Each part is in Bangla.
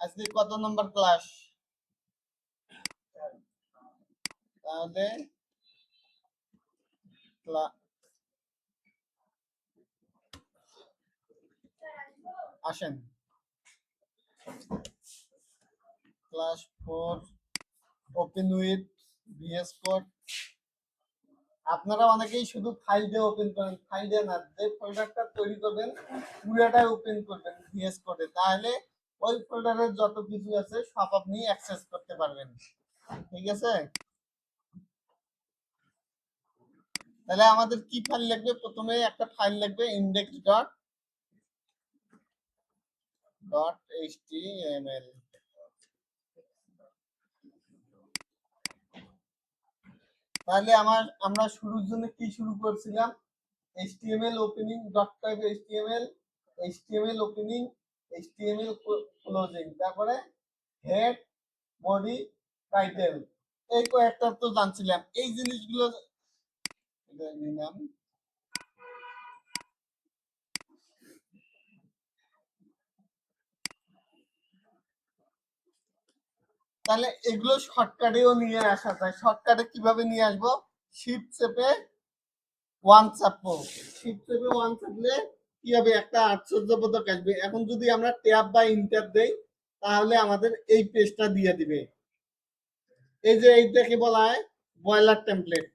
আজকে কত নম্বর ক্লাস? তাহলে আসেন class 4 open with VS code. আপনারা অনেকেই শুধু ফাইল দিয়ে ওপেন করেন, ফাইল দিয়ে না, যে ফোল্ডারটা তৈরি করবেন পুরোটাই ওপেন করবেন ভিএস কোডে, তাহলে ওই ফোল্ডারের যত কিছু আছে সব আপনি অ্যাক্সেস করতে পারবেন। ঠিক আছে? তাহলে আমাদের কি ফাইল লাগবে? প্রথমে একটা ফাইল লাগবে index dot html। তাহলে আমরা শুরুর জন্য কি শুরু করছিলাম? html opening dot type html opening html closing, তারপরে head body title, এই কয়েকটা তো জানছিলাম। এই জিনিসগুলো নিলাম। তাহলে এগুলো শর্টকাটেও নিয়ে আসা যায়। শর্টকাটে কিভাবে নিয়ে আসবো? শিফট চেপে ওয়ান চাপবো। শিফট চেপে ওয়ান চাপলে কি হবে? একটা আশ্চর্যবোধক আসবে। এখন যদি আমরা ট্যাব বা ইন্টার দেই তাহলে আমাদের এই পেজটা দিয়ে দিবে। এই যে এইটাকে বলা হয় বয়লার টেমপ্লেট,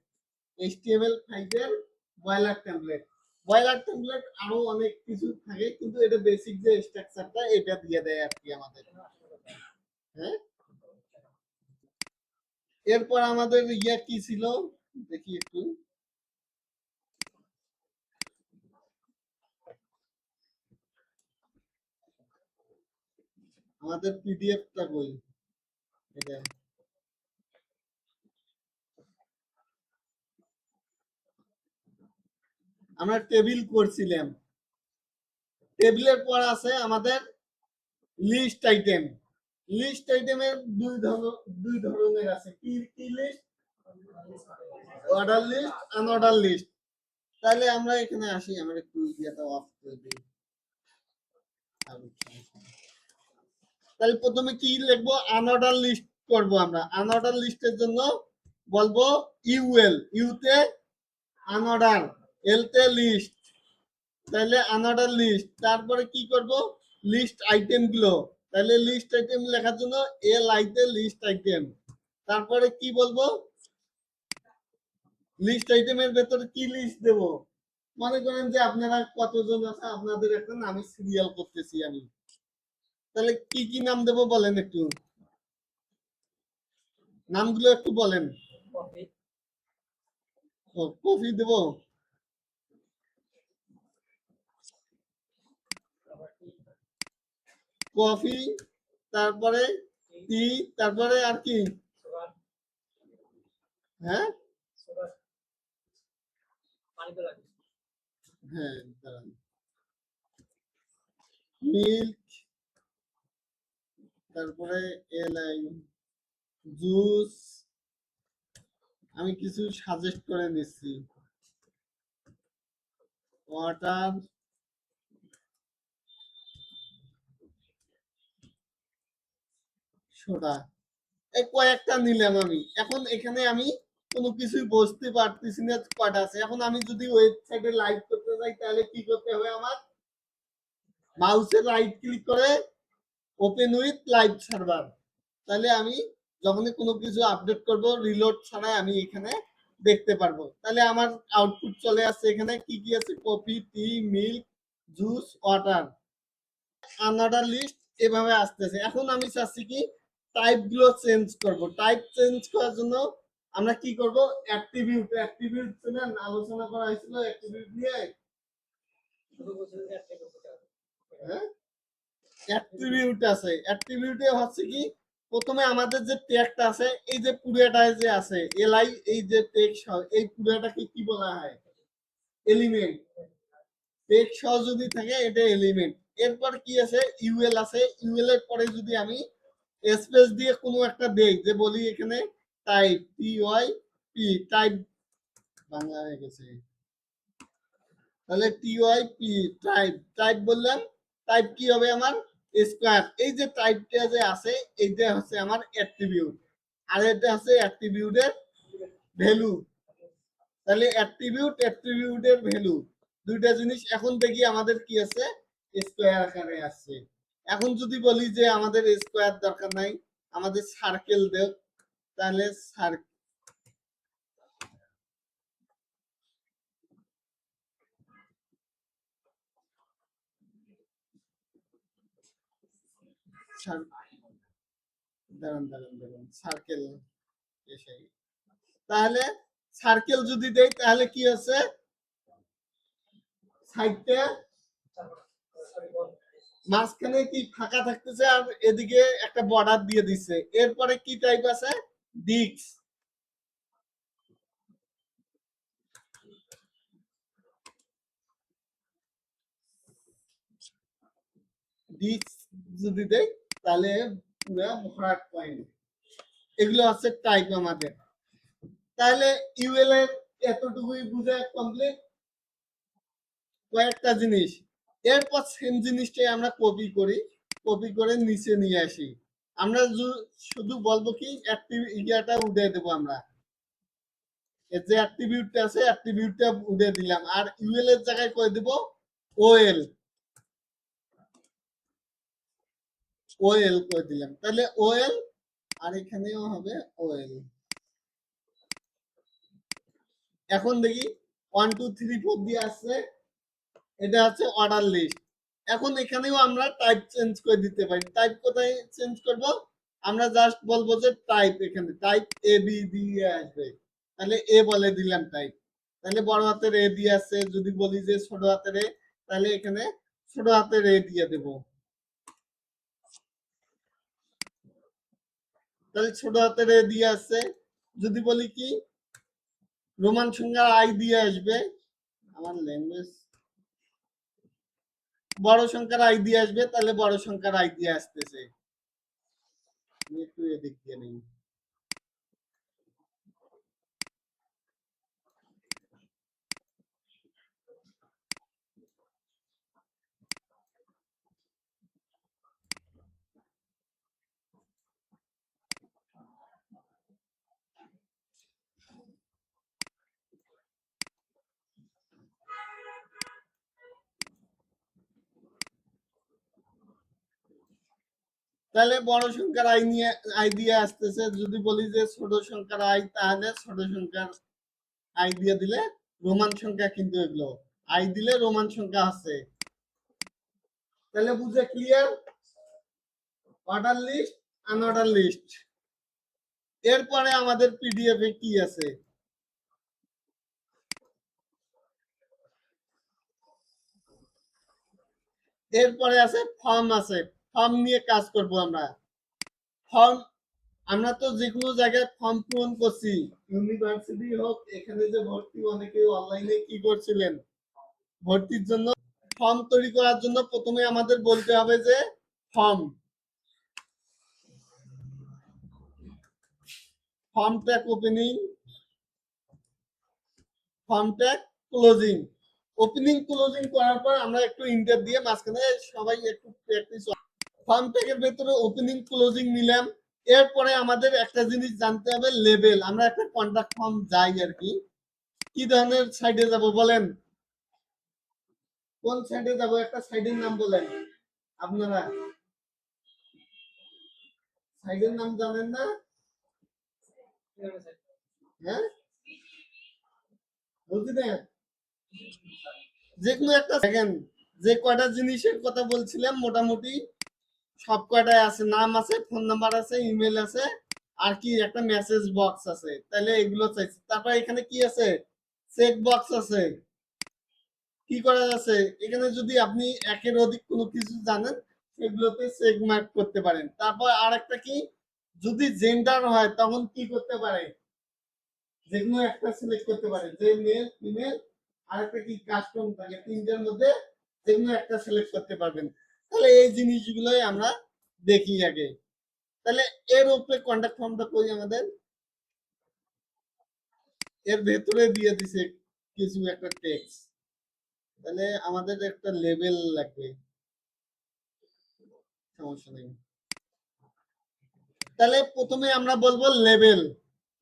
HTML5 এর বয়লার টেমপ্লেট। বয়লার টেমপ্লেট আরো অনেক কিছু থাকে, কিন্তু এটা বেসিক যে স্ট্রাকচারটা এটা দিয়ে দেয় আর কি আমাদের। হ্যাঁ, এরপর আমাদের ইয়া কি ছিল দেখি একটু। আমাদের পিডিএফটা কই? এটা আমরা টেবিল করছিলাম। টেবিলের পর আছে আমাদের লিস্ট আইটেম। লিস্ট আইটেমের দুই ধরনের আছে। কি কি list? Order list, unordered list. তাহলে আমরা এখানে আসি, আমরা একটু ইয়েটা অফ করে দিই। তাহলে প্রথমে কি লিখবো? আনঅর্ডার লিস্ট করব। আমরা আনঅর্ডার লিস্টের জন্য বলবো ইউএল, ইউতে আনঅর্ডার, এলতে লিস্ট। তাহলে আনঅর্ডার লিস্ট, তারপরে কি করব? লিস্ট আইটেম গুলো। তাহলে লিস্ট আইটেম লেখার জন্য এল আইতে লিস্ট আইটেম। তারপরে কি বলবো? লিস্ট আইটেমের ভেতরে কি লিস্ট দেব? মনে করেন যে আপনারা কতজন আছে, আপনাদের একটা নামে সিরিয়াল করতেছি আমি, তাহলে কি কি নাম দেব বলেন একটু, নামগুলো একটু বলেন। কফি দেব, কফি, তারপরে টি, তারপরে আর কি? হ্যাঁ হ্যাঁ, মিল্ক, তারপরে এলাই জুস। আমি কিছু সাজেস্ট করে নিচ্ছি। ওয়াটার, সোডা, এই কয়েকটা নিলাম আমি। এখন এখানে আমি কোনো কিছুই বুঝতে পারতেছি না কয়টা আছে। এখন আমি যদি ওয়েবসাইটে লাইভ করতে চাই তাহলে কি করতে হবে? আমার মাউসে রাইট ক্লিক করে ওপেন উইথ লাইভ সার্ভার। তাহলে আমি যখনই কোনো কিছু আপডেট করব রিলোড ছাড়াই আমি এখানে দেখতে পারবো। তাহলে আমার আউটপুট চলে আসছে। এখানে কি কি আছে? Coffee, tea, milk, juice, water, unordered list এভাবে আসতেছে। এখন আমি চাচ্ছি কি টাইপ গুলো চেঞ্জ করব। টাইপ চেঞ্জ করার জন্য আমরা কি করব? অ্যাট্রিবিউট, অ্যাট্রিবিউট আলোচনা করা হয়েছিল অ্যাট্রিবিউট নিয়ে। হ্যাঁ, অ্যাট্রিবিউট আছে। অ্যাট্রিবিউটে হচ্ছে কি প্রথমে আমাদের যে ট্যাগটা আছে, এই যে পুরোটায় যে আছে এলআই, এই যে ট্যাগ সহ, এই পুরোটাকে কি বলা হয়? এলিমেন্ট। ট্যাগ সহ যদি থাকে এটা এলিমেন্ট। এরপর কি আছে? ইউএল আছে। ইউএল এর পরে যদি আমি স্পেস দিয়ে কোনো একটা দেই, যে বলি এখানে type, T Y P, type Bangla হয়ে গেছে, তাহলে T Y P type, type বললাম। টাইপ কি হবে আমার? স্কয়ার, এই যে টাইপটা যে আছে এইটা হচ্ছে আমার অ্যাট্রিবিউট, আর এটা হচ্ছে অ্যাট্রিবিউটের ভ্যালু। তাহলে অ্যাট্রিবিউটের ভ্যালু দুইটা জিনিস। এখন দেখি আমাদের কি আছে, স্কয়ার আকারে আছে। এখন যদি বলি যে আমাদের স্কয়ার দরকার নাই, আমাদের সার্কেল দেব, তাহলে দাঁড়ান সার্কেল এসে, তাহলে সার্কেল যদি দেই তাহলে কি আছে, সাইডটা মাঝখানে কি ফাঁকা থাকতেছে আর এদিকে একটা বর্ডার দিয়ে দিচ্ছে। এরপরে কি টাইপ আছে, ডিক্স। ডিক্স যদি দেই তাহলে পুরো ভরাট পয়েন্ট। এগুলো আছে টাইপ আমাদের। তাহলে ইউএল এর এতটুকুই বুঝে কমপ্লিট। কয়েকটা জিনিস, এরপর সেম জিনিসটাই আমরা কপি করি, কপি করে নিচে নিয়ে আসি। আমরা শুধু বলবো কি ইয়াটা উঠে দেবো আমরা, এর যে অ্যাট্রিবিউটটা আছে অ্যাট্রিবিউটটা উঠে দিলাম, আর ইউএল এর জায়গায় করে দেব ওএল, ওএল করে দিলাম। তাহলে ওএল, আর এখানেও হবে ওএল। এখন দেখি 1 2 3 4 দিয়ে আসছে, এটা হচ্ছে অর্ডার লিস্ট। এখন এখানেও আমরা টাইপ চেঞ্জ করে দিতে পারি। টাইপ কোথায় চেঞ্জ করব, আমরা জাস্ট বলবো যে টাইপ, এখানে টাইপ এ বি দিয়ে আসবে, তাহলে এ বলে দিলাম টাইপ। তাহলে বড় হাতের এ দিয়ে আছে, যদি বলি যে ছোট হাতের এ, তাহলে এখানে ছোট হাতের এ দিয়ে দেব। তাহলে ছোট হাতের এ দিয়ে আছে। যদি বলি কি রোমান সংখ্যার আই দিয়ে আসবে, আমার ল্যাঙ্গুয়েজ বড় সংখ্যার আই দিয়ে আসবে, তাহলে বড় সংখ্যার আই দিয়ে আসতেছে। একটু এদিক দিয়ে নেই। তাহলে বড় সংখ্যার আই নিয়ে আই দিয়ে আসতেছে। যদি বলি যে ছোট সংখ্যার আই, তাহলে ছোট সংখ্যার আই দিয়ে দিলে রোমান সংখ্যা, কিন্তু এগুলো আই দিলে রোমান সংখ্যা আছে। তাহলে বুঝে clear, order list, unordered list. এরপরে আমাদের পিডিএফ এ কি আছে, এরপরে আছে ফর্ম আছে। ফর্ম নিয়ে কাজ করব আমরা। ফর্ম, আমরা তো যে কোনো জায়গায় ফর্ম পূরণ করছি, ইউনিভার্সিটি হোক, এখানে যে ভর্তি অনেকে অনলাইনে কি করছিলেন ভর্তির জন্য, ফর্ম তৈরি করার জন্য প্রথমে আমাদের বলতে হবে যে form, form tag opening, form tag closing. Opening closing করার পর আমরা একটু ইন্টার দিয়ে মাঝখানে সবাই একটু প্র্যাকটিস। ফর্ম ট্যাগের ভেতরে ওপেনিং ক্লোজিং নিলাম। এরপরে আমাদের একটা জিনিস জানতে হবে, লেবেল। আমরা একটা কন্ট্যাক্ট ফর্ম যাই আর কি, কি ধরনের সাইডে যাব বলেন, কোন সাইডে যাব, একটা সাইডের নাম বলেন আপনারা, সাইডের নাম জানেন না? হ্যাঁ, বুঝি না, যে কোনো একটা দেখেন, যে কয়টা জিনিসের কথা বলছিলাম মোটামুটি সব কয়টাই আছে, নাম আছে, ফোন নাম্বার আছে, ইমেল আছে, আর কি একটা মেসেজ বক্স আছে। তাহলে এগুলো চাইছি। তারপর এখানে কি আছে, চেক বক্স আছে। কি করা যাচ্ছে, এখানে যদি আপনি একের অধিক কোনো কিছু জানেন সেগুলোতে চেক মার্ক করতে পারেন। তারপর আর একটা কি, যদি জেন্ডার হয় তখন কি করতে পারে, যেকোনো একটা সিলেক্ট করতে পারে, যে মেল ফিমেল, আর একটা কি কাস্টম থাকে, তিনটার মধ্যে যেকোনো একটা সিলেক্ট করতে পারবেন। তাহলে এই জিনিসগুলোই আমরা দেখি আগে। তাহলে এর উপরে কন্টাক্ট ফর্মটা করি আমাদের, এর ভেতরে দিয়ে দিছে কিছু একটা টেক্সট। তাহলে আমাদের একটা লেবেল লাগবে। সমস্যা নেই। তাহলে প্রথমে আমরা বলবো লেবেল।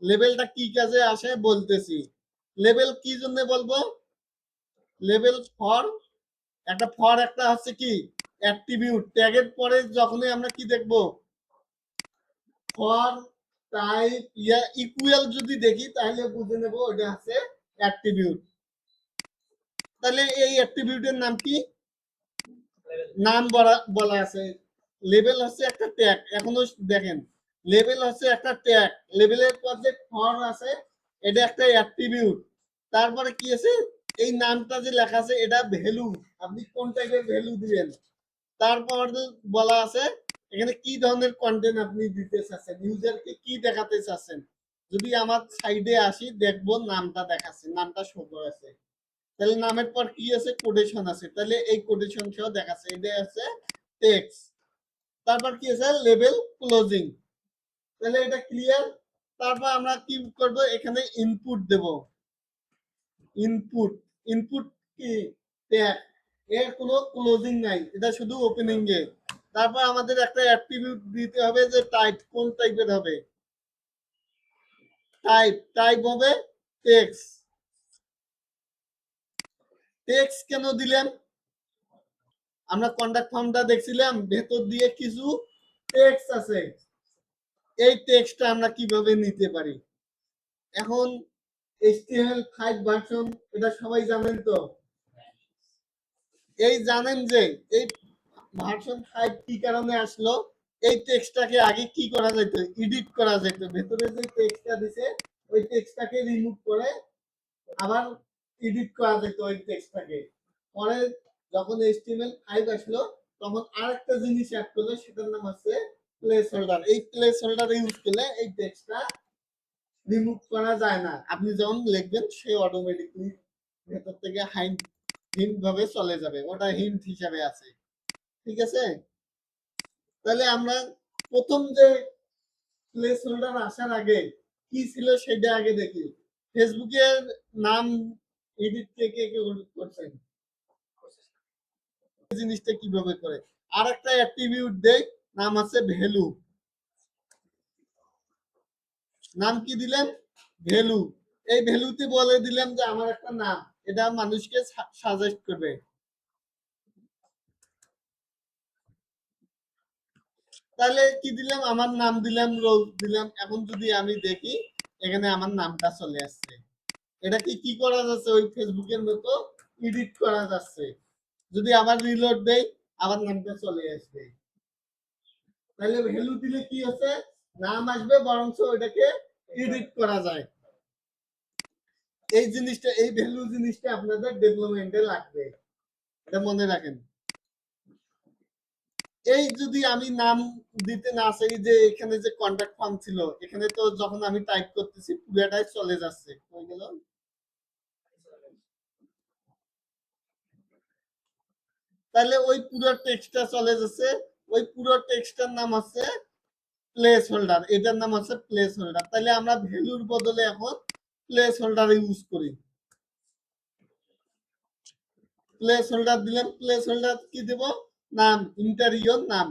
লেবেলটা কি কাজে আসে বলতেছি। লেবেল কি জন্য বলবো? লেবেল ফর একটা হচ্ছে কি অ্যাট্রিবিউট। ট্যাগের পরে যখনই আমরা কি দেখবো ফর টাইপ ইকুয়াল যদি দেখি তাহলে বুঝে নেব ওটা হচ্ছে অ্যাট্রিবিউট। তাহলে এই অ্যাট্রিবিউটের নাম কি? নাম বলা আছে। লেবেল হচ্ছে একটা ট্যাগ। এখনো দেখেন লেবেল হচ্ছে একটা ট্যাগ। লেবেলের পর যে ফর আছে এটা একটা অ্যাট্রিবিউট। তারপরে কি আছে এই নামটা যে লেখা আছে এটা ভ্যালু। আপনি কোন টাইপের ভ্যালু দিবেন। তারপর বলা আছে এখানে কি ধরনের কন্টেন্ট আপনি দিতে চাচ্ছেন, ইউজারকে কি দেখাতে চাচ্ছেন। যদি আমার সাইডে আসি দেখবো নামটা দেখাচ্ছে, নামটা শো করেছে। তাহলে নামের পর কি আছে কোটেশন আছে, তাহলে এই কোটেশন সহ দেখাচ্ছে এটা আছে টেক্সট। তারপর কি আছে লেবেল ক্লোজিং। তাহলে এটা ক্লিয়ার। তারপর আমরা কি করব এখানে ইনপুট দেব। ইনপুট ইনপুট কি ট্যাগ, এর কোনো ক্লোজিং নাই, এটা শুধু ওপেনিং এ। তারপর আমাদের একটা অ্যাট্রিবিউট দিতে হবে যে টাইপ কোন টাইপের হবে। টাইপ হবে টেক্সট। টেক্সট কেন দিলেন? আমরা কন্টাক্ট ফর্মটা দেখছিলাম ভেতর দিয়ে কিছু টেক্সট আছে। এই টেক্সটটা আমরা কিভাবে নিতে পারি? এখন HTML5 ভার্সন এটা সবাই জানেন তো। এই জানেন যে এই ভার্সন 5 কি কারণে আসলো? এই টেক্সটটাকে আগে কি করা যেত? এডিট করা যেত। ভেতরে যে টেক্সটটা দিছে ওই টেক্সটটাকে রিমুভ করে আবার এডিট করা যেত ওই টেক্সটটাকে। পরে যখন HTML5 আসলো তখন আরেকটা জিনিস অ্যাড করলো, সেটার নাম হচ্ছে প্লেস হোল্ডার। এই প্লেস হোল্ডার ইউজ করলে এই টেক্সটটা রিমুভ করা যায় না। আপনি যখন লিখবেন সে অটোমেটিকলি ভেতর থেকে হিন্ট ভাবে চলে যাবে, ওটা হিন্ট হিসাবে আছে। ঠিক আছে। তাহলে আমরা প্রথম যে প্লেস হোল্ডার আসার আগে কি ছিল সেটা আগে দেখি। ফেসবুকের নাম এডিট কে কে করছেন, জিনিসটা কিভাবে করে। আর একটা অ্যাট্রিবিউট দেয়, নাম আছে ভ্যালু। নাম কি দিলেন? ভ্যালু। এই ভ্যালুতে বলে দিলাম যে আমার একটা নাম, এটা মানুষকে সাজেস্ট করবে। তাহলে কি দিলাম? আমার নাম দিলাম, রোল দিলাম। এখন যদি আমি দেখি এখানে আমার নামটা চলে আসছে। এটা কি করা যাচ্ছে? ওই ফেসবুকের মতো এডিট করা যাচ্ছে। যদি আবার রিলোড দেই আবার নামটা চলে আসবে। তাহলে ভ্যালু দিলে কি হচ্ছে? নাম আসবে, বরঞ্চ ওইটাকে এডিট করা যায়। এই জিনিসটা, এই ভ্যালু জিনিসটা আপনাদের ডেভেলপমেন্টে লাগবে, এটা মনে রাখেন। এই যদি আমি নাম দিতে না চাই, যে এখানে যে কন্টাক্ট ফর্ম ছিল এখানে তো যখন আমি টাইপ করতেছি পুরোটাই চলে যাচ্ছে, হয়ে গেল। তাহলে ওই পুরো টেক্সটটা চলে যাচ্ছে। ওই পুরো টেক্সটটার নাম হচ্ছে প্লেস হোল্ডার, এটার নাম হচ্ছে প্লেস হোল্ডার। তাহলে আমরা ভ্যালুর বদলে এখন প্লেস হোল্ডার ইউজ করি। প্লেস হোল্ডার দিলাম। প্লেস হোল্ডার কি দেব? নাম, ইন্টারিয়র নাম।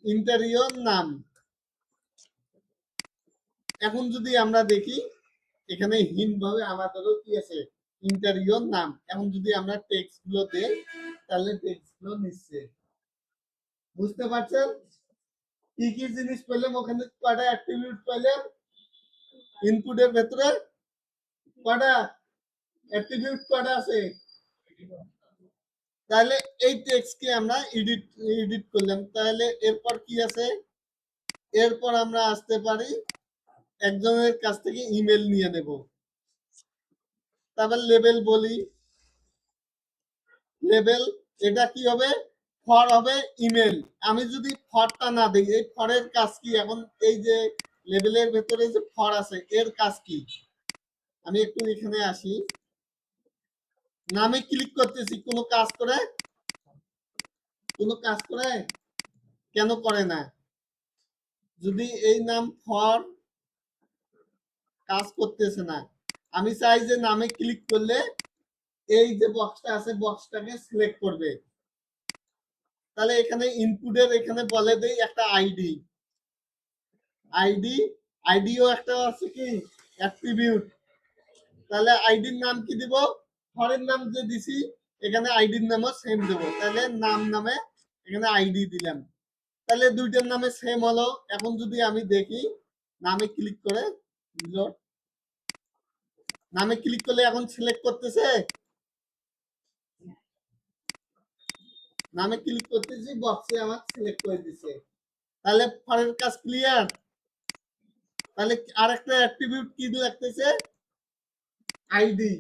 ইন্টারিয়র নাম। এখন যদি আমরা দেখি এখানে হিন্ট ভাবে আমাদেরও কি আছে ইন্টারিয়র নাম। এখন যদি আমরা টেক্সট গুলো দেই তাহলে টেক্সট গুলো নিচ্ছে। বুঝতে পারছেন কি কি জিনিস পেলাম? ওখানে কয়টা অ্যাট্রিবিউট পেলাম ইনপুটের ভেতরে? কয়টা অ্যাট্রিবিউট কয়টা আছে? তাহলে এই টেক্সটকে আমরা এডিট করলাম। তাহলে এরপর কি আছে? এরপর আমরা আসতে পারি একজনের কাছ থেকে ইমেল নিয়ে নেব। তারপর লেবেল বলি। লেবেল এটা কি হবে? ফর হবে ইমেল। আমি যদি ফরটা না দিই, এই ফরের কাজ কি? এখন এই যে লেবেলের ভেতরে যে ফর আছে এর কাজ কি? আমি একটু এখানে আসি, নামে ক্লিক করতেছি, কোনো কাজ করে? কোনো কাজ করে? কেন করে না? যদি এই নাম ফর কাজ করতেছে না, আমি চাই যে নামে ক্লিক করলে এই যে বক্সটা আছে বক্সটাকে সিলেক্ট করবে। তাহলে এখানে ইনপুটের এখানে বলে দেই একটা আইডি, আইডি আইডিও একটা আছে কি অ্যাট্রিবিউট। তাহলে আইডির নাম কি দিব, ফরেন নাম যে দিছি এখানে আইডির নামও সেম দেব। তাহলে নাম নামে এখানে আইডি দিলাম। তাহলে দুইটার নামে সেম হলো। এখন যদি আমি দেখি নামে ক্লিক করে লোড, নামে ক্লিক করলে এখন সিলেক্ট করতেছে, নামে ক্লিক করতেছি বক্সে আমার সিলেক্ট করে দিছে। তাহলে পরের কাজ ক্লিয়ার। তাহলে আরেকটা অ্যাট্রিবিউট কি লাগতেছে, আইডি।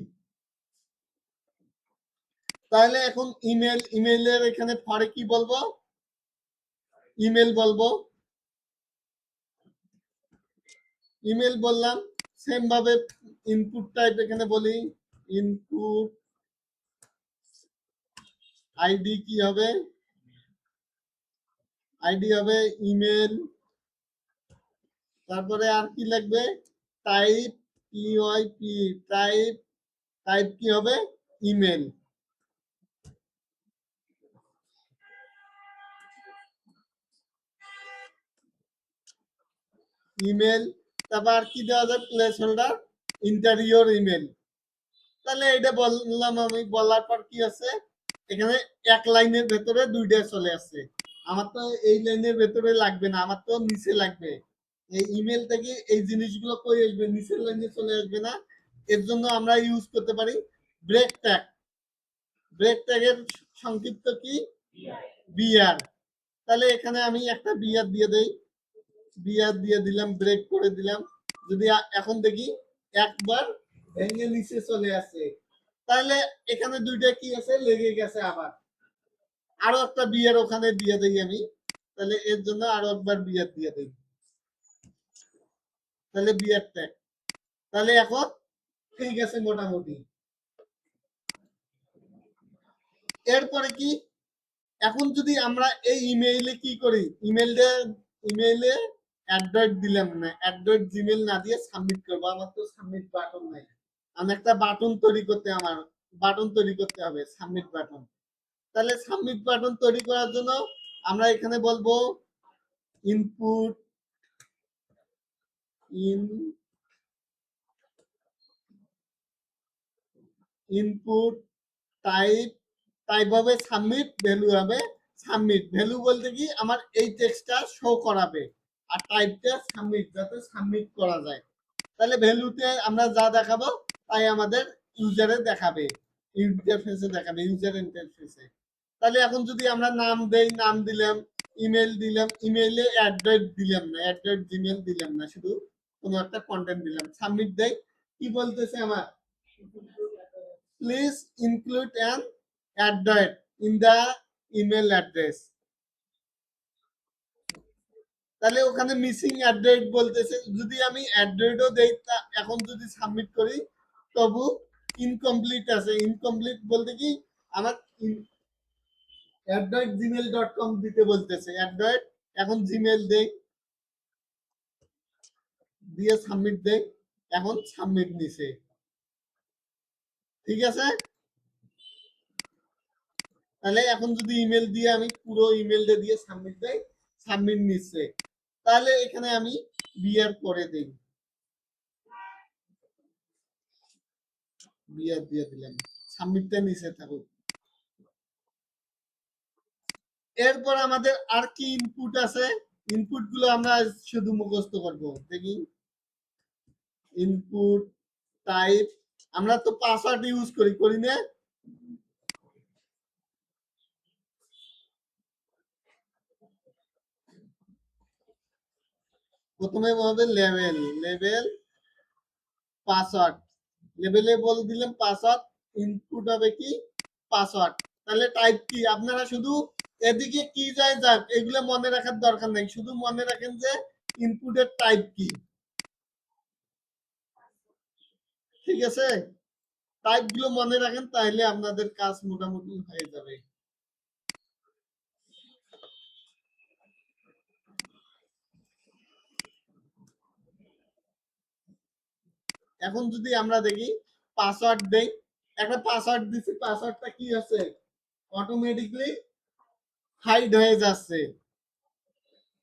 তাহলে এখন ইমেল, ইমেলের এখানে পরে কি বলবো, ইমেল বলবো, ইমেল বললাম। সেম ভাবে ইনপুট টাইপ এখানে বলি, ইনপুট আইডি কি হবে, আইডি হবে ইমেল। তারপরে আর কি লাগবে, টাইপ, পিওয়াইপি, টাইপ, টাইপ কি হবে ইমেল, ইমেল। তারপর আর কি দেওয়া যায়, প্লেস হোল্ডার ইন্টারিয়র ইমেল। তাহলে এটা বললাম আমি, বলার পর কি আছে এখানে এক লাইনের ভেতরে দুইটা চলে আসছে। আমার তো এই লাইনের ভেতরে লাগবে না, আমার তো নিচে লাগবে। এই ইমেল থেকে এই জিনিসগুলো কই আসবে, নিচের লাইনে চলে আসবে না। এর জন্য আমরা ইউজ করতে পারি ব্রেক ট্যাগ। ব্রেক ট্যাগের সংক্ষিপ্ত কি, বিআর। তাহলে এখানে আমি একটা বিআর দিয়ে দেই, বিআর দিয়ে দিলাম, ব্রেক করে দিলাম। যদি এখন দেখি একবার ভেঙে নিচে চলে আসে, তাহলে এখানে দুইটা কি আছে লেগে গেছে। আবার আরো একটা বিয়ার ওখানে দিয়ে দেই আমি, তাহলে এর জন্য আরো একবার বিয়ার দিয়ে দেই, তাহলে বিয়ার ট্যাগ। তাহলে এখন ঠিক আছে মোটামুটি। এরপরে কি, এখন যদি আমরা এই ইমেইলে কি করি, ইমেইলে, ইমেইলে অ্যাড্রেস দিলাম না, অ্যাড্রেস জিমেল না দিয়ে সাবমিট করবো। আমার তো সাবমিট বাটন নাই, আমি একটা বাটন তৈরি করতে, আমার বাটন তৈরি করতে হবে সাবমিট বাটন। তাহলে সাবমিট বাটন তৈরি করার জন্য আমরা এখানে বলবো ইনপুট, ইনপুট টাইপ, টাইপ হবে সাবমিট, ভ্যালু হবে সাবমিট। ভ্যালু বলতে কি আমার এই টেক্সটটা শো করাবে, আর টাইপটা সাবমিট, যাতে সাবমিট করা যায়। তাহলে ভ্যালুতে আমরা যা দেখাবো তাই আমাদের ইউজারে দেখাবে, ইন্টারফেসে দেখাবে, ইউজার ইন্টারফেসে। তাহলে এখন যদি আমরা নাম দেই, নাম দিলাম, ইমেল দিলাম, ইমেইলে অ্যাড্রেস দিলাম না, অ্যাড্রেস জিমেল দিলাম না, শুধু কোনো একটা কন্টেন্ট দিলাম, সাবমিট দেই। কি বলতেছে আমার, please include an address in the email address. তাহলে ওখানে মিসিং অ্যাড্রেস বলতেছে, যদি আমি অ্যাড্রেসও দেই এখন যদি সাবমিট করি তবু ইনকমপ্লিট আছে। ইনকমপ্লিট বলতে কি আমার @gmail.com দিতে বলতেছে, এখন জিমেল দেই, দিয়ে সাবমিট দেই, এখন সাবমিট নিছে। ঠিক আছে, তাহলে এখন যদি ইমেল দিয়ে আমি পুরো ইমেলটা দিয়ে সাবমিট দেই, সাবমিট নিচ্ছে। তাহলে এখানে আমি বিআর করে দেই, বিআর দিয়ে দিলাম, সাবমিটটা নিচে থাকুক। এরপর আমাদের আর কি ইনপুট আছে, ইনপুট গুলো আমরা শুধু মুখস্থ করবো। দেখি ইনপুট টাইপ, আমরা তো পাসওয়ার্ড ইউজ করি না। প্রথমে হবে লেভেল, লেভেল পাসওয়ার্ড, লেভেলে বলে দিলাম পাসওয়ার্ড, ইনপুট হবে কি পাসওয়ার্ড। তাহলে টাইপ কি, আপনারা শুধু এদিকে কি যায় যাক এগুলো মনে রাখার দরকার নেই, শুধু মনে রাখেন যে ইনপুটের টাইপ কি। ঠিক আছে, টাইপ গুলো মনে রাখেন, তাহলে আপনাদের কাজ মোটামুটি হয়ে যাবে। এখন যদি আমরা দেখি পাসওয়ার্ড দেই, একটা পাসওয়ার্ড দিছি, পাসওয়ার্ডটা কি আছে অটোমেটিকলি হাইড হয়ে যাচ্ছে।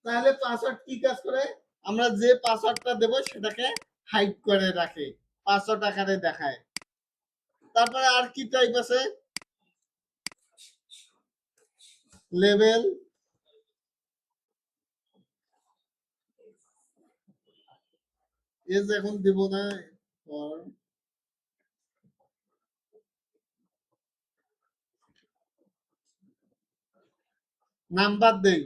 তাহলে পাসওয়ার্ড কি কাজ করে, আমরা যে পাসওয়ার্ডটা দেব সেটাকে হাইড করে রাখে, পাসওয়ার্ড আকারে দেখায়। তারপরে আর কি টাইপ আছে, লেভেল, এজ এখন দেব না, নাম্বার দেই,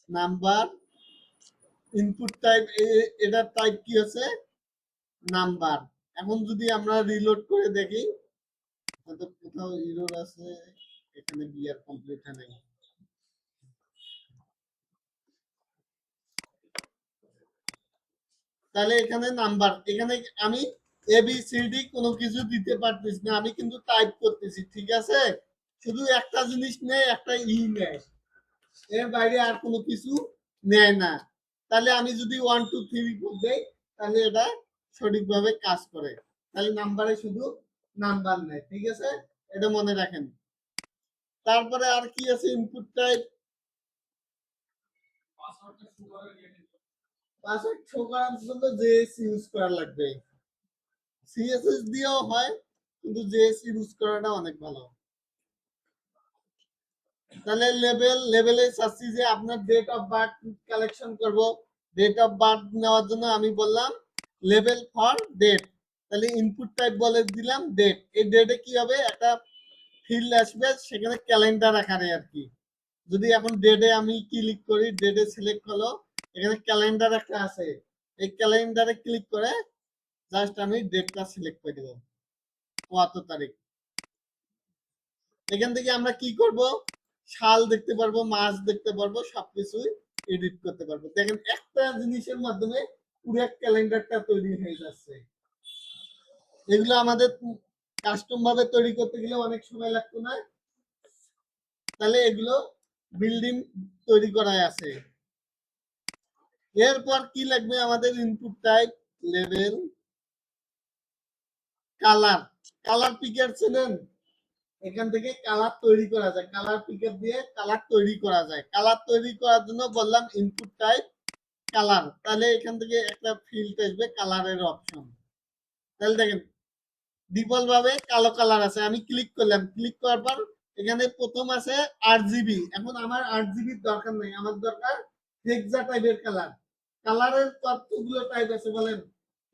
নাম্বার, ইনপুট টাইপ, এটার টাইপ কি আছে নাম্বার। এখন যদি আমরা রিলোড করে দেখি, হয়তো কোথাও এরর আছে, এখানে বিআর কমপ্লিট হয় নাই। তাহলে এখানে নাম্বার, এখানে আমি এবিসিডি কোনো কিছু দিতে পারতেছি না, আমি কিন্তু টাইপ করতেছি, ঠিক আছে। শুধু একটা জিনিস নেই, একটা নেয়, এর বাইরে আর কোনো কিছু নেয় না। তাহলে আমি যদি 1 2 3 4 দেই, তাহলে এটা সঠিকভাবে কাজ করে। তাহলে নাম্বারে শুধু নাম্বার নেয়, ঠিক আছে, এটা মনে রাখেন। তারপরে আর কি আছে ইনপুট টাইপ, পাসওয়ার্ড শো করার জন্য জেএস ইউজ করা লাগবে, সিএসএস দিয়েও হয়, কিন্তু জেএস ইউজ করাটা অনেক ভালো। তাহলে লেভেল, লেভেলে চাচ্ছি যে আপনার ডেট অফ বার্থ কালেকশন করব, ডেট অফ বার্থ নেওয়ার জন্য আমি বললাম লেভেল ফর ডেট, তাহলে ইনপুট টাইপ বলে দিলাম ডেট। এই ডেটে কি হবে, একটা ফিল্ড আসবে, সেখানে ক্যালেন্ডার আকারে আর কি। যদি এখন ডেটে আমি ক্লিক করি, ডেটে সিলেক্ট হলো, এখানে ক্যালেন্ডার একটা আছে, এই ক্যালেন্ডারে ক্লিক করে জাস্ট আমি ডেটটা সিলেক্ট করে দেব, কত তারিখ। এখান থেকে আমরা কি করব, সাল দেখতে পারবো, মাস দেখতে পারবো, সবকিছুই এডিট করতে পারবো। দেখেন একটা জিনিসের মাধ্যমে পুরো ক্যালেন্ডারটা তৈরি হয়ে যাচ্ছে। এগুলো আমাদের কাস্টম ভাবে তৈরি করতে গেলে অনেক সময় লাগতো না, তাহলে এগুলো বিল্ডিং তৈরি করা আছে। এরপর কি লাগবে আমাদের, input type, level, colour, colour পিকার চেনেন, এখান থেকে কালার তৈরি করা যায়, কালার পিকার দিয়ে কালার তৈরি করা যায়। কালার তৈরি করার জন্য বললাম ইনপুট টাইপ কালার, তাহলে এখান থেকে একটা ফিল্ড আসবে কালারের অপশন। তাহলে দেখেন ডিফল্ট ভাবে কালো কালার আছে, আমি ক্লিক করলাম, ক্লিক করার পর এখানে প্রথম আছে আরজিবি। এখন আমার আরজিবির দরকার নেই, আমার দরকার হেক্সা টাইপের কালার। কালারের কতগুলো টাইপ আছে বলেন,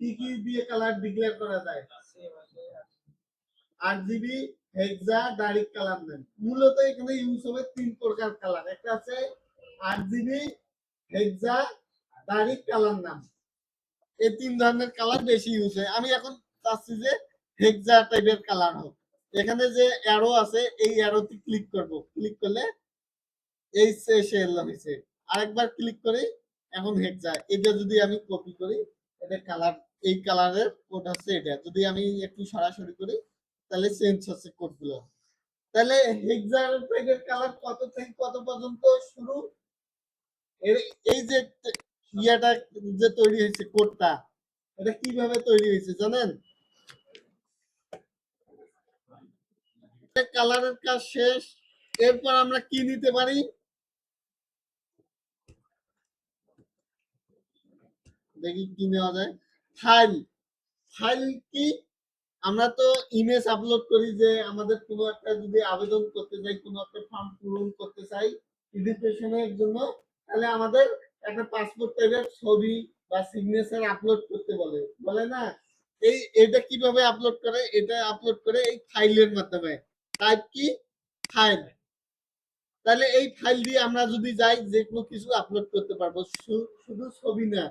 কি কি দিয়ে কালার ডিক্লেয়ার করা যায়, আরজিবি, হেক্সা, ডাইরেক্ট কালার নেন। মূলত এখানে ইউজ হবে তিন প্রকার কালার, একটা আছে আরজিবি, হেক্সা, ডাইরেক্ট কালার নাম। এই তিন ধরনের কালার বেশি ইউজ হয়। আমি এখন চাচ্ছি যে হেক্সা টাইপের কালার হোক। এখানে যে অ্যারো আছে, এই অ্যারোতে ক্লিক করব, ক্লিক করলে এই শেষে হয়েছে, আরেকবার ক্লিক করি, এখন হেক্সা। এটা যদি আমি কপি করি, এটা কালার, এই কালারের কোড হচ্ছে এটা, যদি আমি একটু সরাসরি করি তাহলে চেঞ্জ হচ্ছে কোডগুলো। তাহলে হেক্সার টাইপের কালার কত থেকে কত পর্যন্ত শুরু, এই যে ইয়াটা যে তৈরি হয়েছে কোডটা, এটা কিভাবে তৈরি হয়েছে জানেন, কালারের কাজ শেষ। এরপর আমরা কি নিতে পারি, দেখি কি নেওয়া যায়, ফাইল। ফাইল কি, আমরা তো ইমেজ আপলোড করি, যে আমাদের কোনো একটা যদি আবেদন করতে চাই, কোনো একটা ফর্ম পূরণ করতে চাই এডুকেশনের জন্য, তাহলে আমাদের একটা পাসপোর্ট টাইপের ছবি বা সিগনেচার আপলোড করতে বলে, বলে না। এটা কিভাবে আপলোড করে, এটা আপলোড করে এই ফাইলের মাধ্যমে, টাইপ কি, ফাইল। তাহলে এই ফাইল দিয়ে আমরা যদি যাই যে কোনো কিছু আপলোড করতে পারবো, শুধু ছবি না,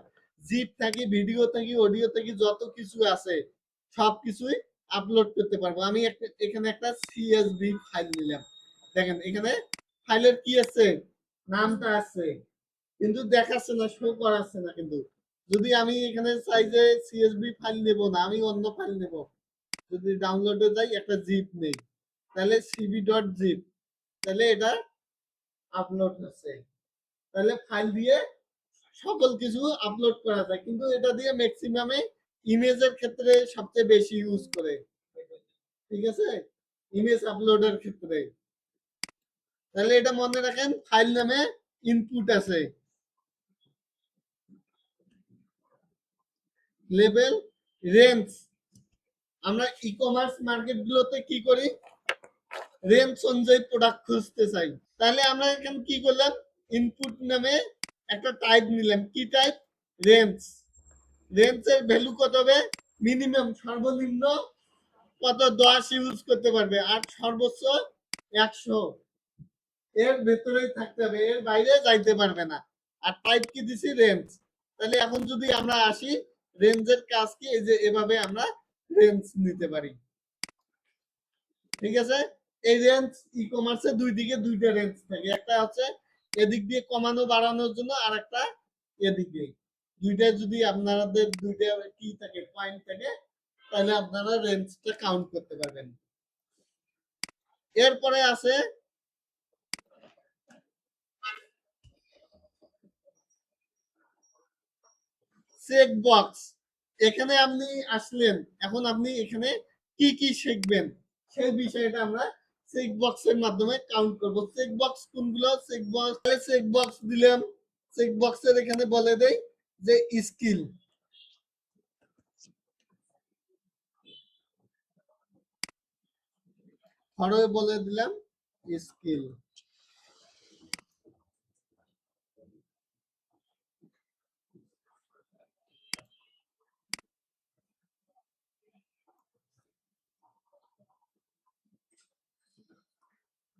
জিপ থাকি, ভিডিও থাকি, অডিও থাকি, যত কিছু আছে সবকিছুই আপলোড করতে পারবো। আমি এখানে একটা সিএসভি ফাইল নিলাম, দেখেন এখানে ফাইলের কি আছে, নামটা আছে, কিন্তু দেখাচ্ছে না, শো করাচ্ছে না। কিন্তু যদি আমি এখানে চাই যে সিএসভি ফাইল নেব না, আমি অন্য ফাইল নেব, যদি ডাউনলোডে যাই একটা জিপ নেই, তাহলে সিবি ডট জিপ, তাহলে এটা আপলোড হচ্ছে। তাহলে ফাইল দিয়ে সকল কিছু আপলোড করা যায়, কিন্তু এটা দিয়ে ম্যাক্সিমামে ইমেজের ক্ষেত্রে সবচেয়ে বেশি ইউজ করে। ঠিক আছে, ইমেজ আপলোডের ক্ষেত্রে। তাহলে এটা মনে রাখেন, ফাইল নামে ইনপুট আছে, লেভেল, রেঞ্জ। আমরা ই কমার্স মার্কেট গুলোতে কি করি, রেঞ্জ অনুযায়ী প্রোডাক্ট খুঁজতে চাই। তাহলে আমরা এখানে কি করলাম, ইনপুট নামে একটা টাইপ নিলাম, কি টাইপ, রেঞ্জ। রেঞ্জের ভ্যালু কত হবে, মিনিমাম সর্বনিম্ন কত 10 ইউজ করতে পারবে, আর সর্বোচ্চ 100 এর ভেতরেই থাকতে হবে, এর বাইরে যাইতে পারবে না। আর টাইপ কি দিছি, রেঞ্জ। তাহলে এখন যদি আমরা আসি, রেঞ্জের কাজ কি, এই যে এভাবে আমরা রেঞ্জ নিতে পারি। ঠিক আছে, এই রেঞ্জ ই কমার্সে দুই দিকে দুইটা রেঞ্জ থাকে, একটা হচ্ছে এদিক দিয়ে কমানো বাড়ানোর জন্য, আর একটা এদিক দিয়ে। দুইটা যদি আপনাদের দুইটা কি থাকে, পয়েন্ট থাকে, তাহলে আপনারা রেঞ্জটা কাউন্ট করতে পারবেন। এরপরে আছে চেক বক্স। এখানে আপনি আসলেন, এখন আপনি এখানে কি কি শিখবেন সেই বিষয়টা আমরা চেক বক্সের মাধ্যমে কাউন্ট করব। চেক বক্স কোনগুলো, চেক বক্স দিলাম, চেক বক্সের এখানে বলে দেই যে স্কিল, ধরো বলে দিলাম স্কিল।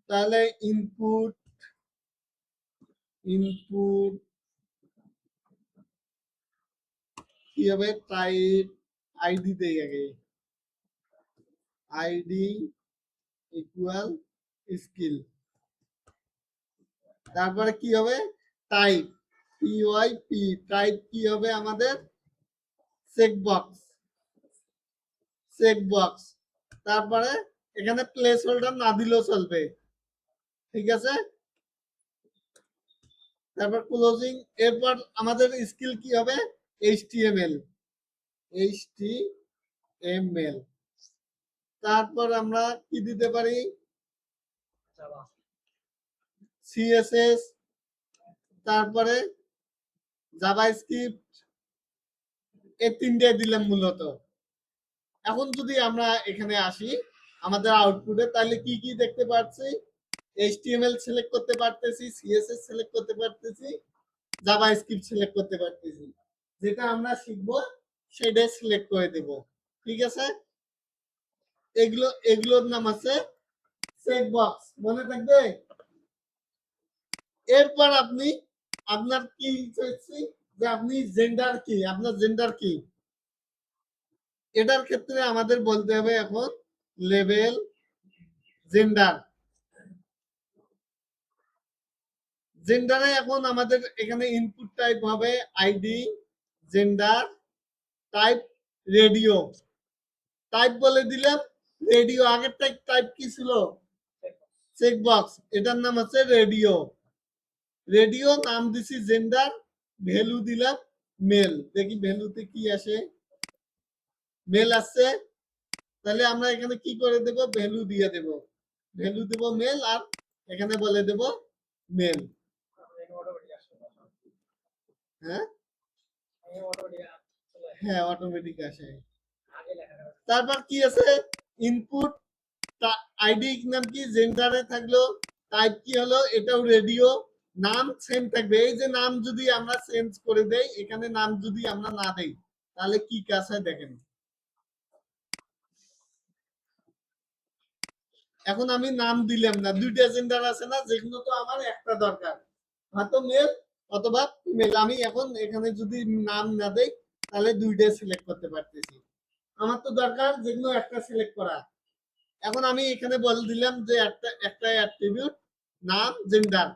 তাহলে ইনপুট, ইনপুট কি হবে, টাইপ, আইডি দেই আগে, আইডি ইকুয়াল স্কিল। তারপরে কি হবে, টাইপ, পিওয়াইপি, টাইপ কি হবে আমাদের, চেক বক্স, চেক বক্স। তারপরে এখানে প্লেস হোল্ডার না দিলেও চলবে। ঠিক আছে, তারপর ক্লোজিং। এরপর আমাদের স্কিল কি হবে, এইচটিএমএল, এইচটিএমএল। তারপর আমরা কি দিতে পারি, সিএসএস, তারপরে জাভাস্ক্রিপ্ট, এই তিনটে দিলাম মূলত। এখন যদি আমরা এখানে আসি আমাদের আউটপুটে, তাহলে কি কি দেখতে পাচ্ছি, এইচটিএমএল সিলেক্ট করতে পারতেছি, সিএসএস সিলেক্ট করতে পারতেছি, জাভাস্ক্রিপ্ট সিলেক্ট করতে পারতেছি। যেটা আমরা শিখবো সেটাই সিলেক্ট করে দেব। ঠিক আছে, এগুলোর নাম আছে চেক বক্স, মনে থাকবে। এরপর আপনি, আপনার কি চাইছি যে আপনি জেন্ডার কি, আপনার জেন্ডার কি, এটার ক্ষেত্রে আমাদের বলতে হবে এখন লেভেল জেন্ডার। জেন্ডারে এখন আমাদের এখানে ইনপুট টাইপ হবে ID, gender, type, radio. Type বলে দিলাম রেডিও, আগের টাইপ কি ছিল, চেক বক্স, এটার নাম হচ্ছে রেডিও। রেডিও নাম দিছি জেন্ডার, ভ্যালু দিলাম মেল। দেখি ভ্যালুতে কি আসে, মেল আসছে। তাহলে আমরা এখানে কি করে দেব, ভ্যালু দিয়ে দেব, ভ্যালু দেব মেল, আর এখানে বলে দেব মেল। হ্যাঁ, হ্যাঁ অটোমেটিক আসে। তারপর কি আছে, ইনপুট, আইডি নাম কি, জেন্ডারে থাকলো, টাইপ কি হলো, এটাও রেডিও, নাম সেম থাকবে। এই যে নাম যদি আমরা চেঞ্জ করে দেই, এখানে নাম যদি আমরা না দেই, তাহলে কি কাজ হয় দেখেন। এখন আমি নাম দিলাম না, দুইটা জেন্ডার আছে না, যেগুলো তো আমার একটা দরকার, হয়তো মেল অথবা ফিমেল। আমি এখন এখানে যদি নাম না দেই, তাহলে দুইটা সিলেক্ট করতে পারতেছি। আমার তো দরকার যেগুলো একটা সিলেক্ট করা। এখন আমি এখানে বলে দিলাম যে একটা একটা অ্যাট্রিবিউট, নাম, জেন্ডার।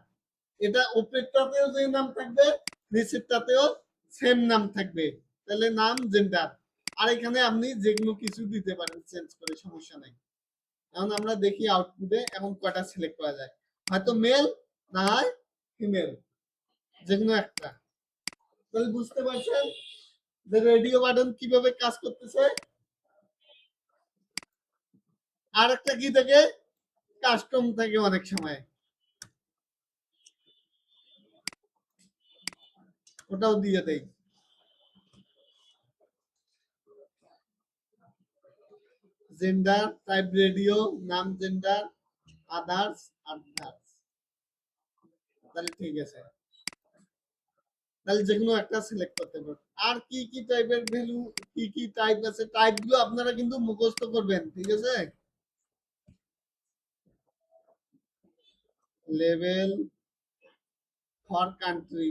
এটা উপরেরটাতেও যে নাম থাকবে, নিচেরটাতেও সেম নাম থাকবে। তাহলে নাম, জেন্ডার। আর এখানে আপনি যেগুলো কিছু দিতে পারেন চেঞ্জ করে, সমস্যা নাই। এখন আমরা দেখি আউটপুটে এখন কয়টা সিলেক্ট করা যায়, হয়তো মেল না হয় ফিমেল, যেকোনো একটা। তাহলে বুঝতে পারছেন যে রেডিও বাটন কিভাবে কাজ করতেছে। আর একটা কি থাকে, কাস্টম থাকে অনেক সময়, ওটাও দিয়ে দেয়। জেন্ডার, টাইপ রেডিও, নাম জেন্ডার, আদার্স, আদার্স। তাহলে ঠিক আছে, তাহলে যে কোনো একটা সিলেক্ট করতে পারবেন। আর কি কি টাইপের ভ্যালু, কি কি টাইপ আছে, টাইপ গুলো আপনারা কিন্তু মুখস্থ করবেন, ঠিক আছে। লেভেল ফর কান্ট্রি,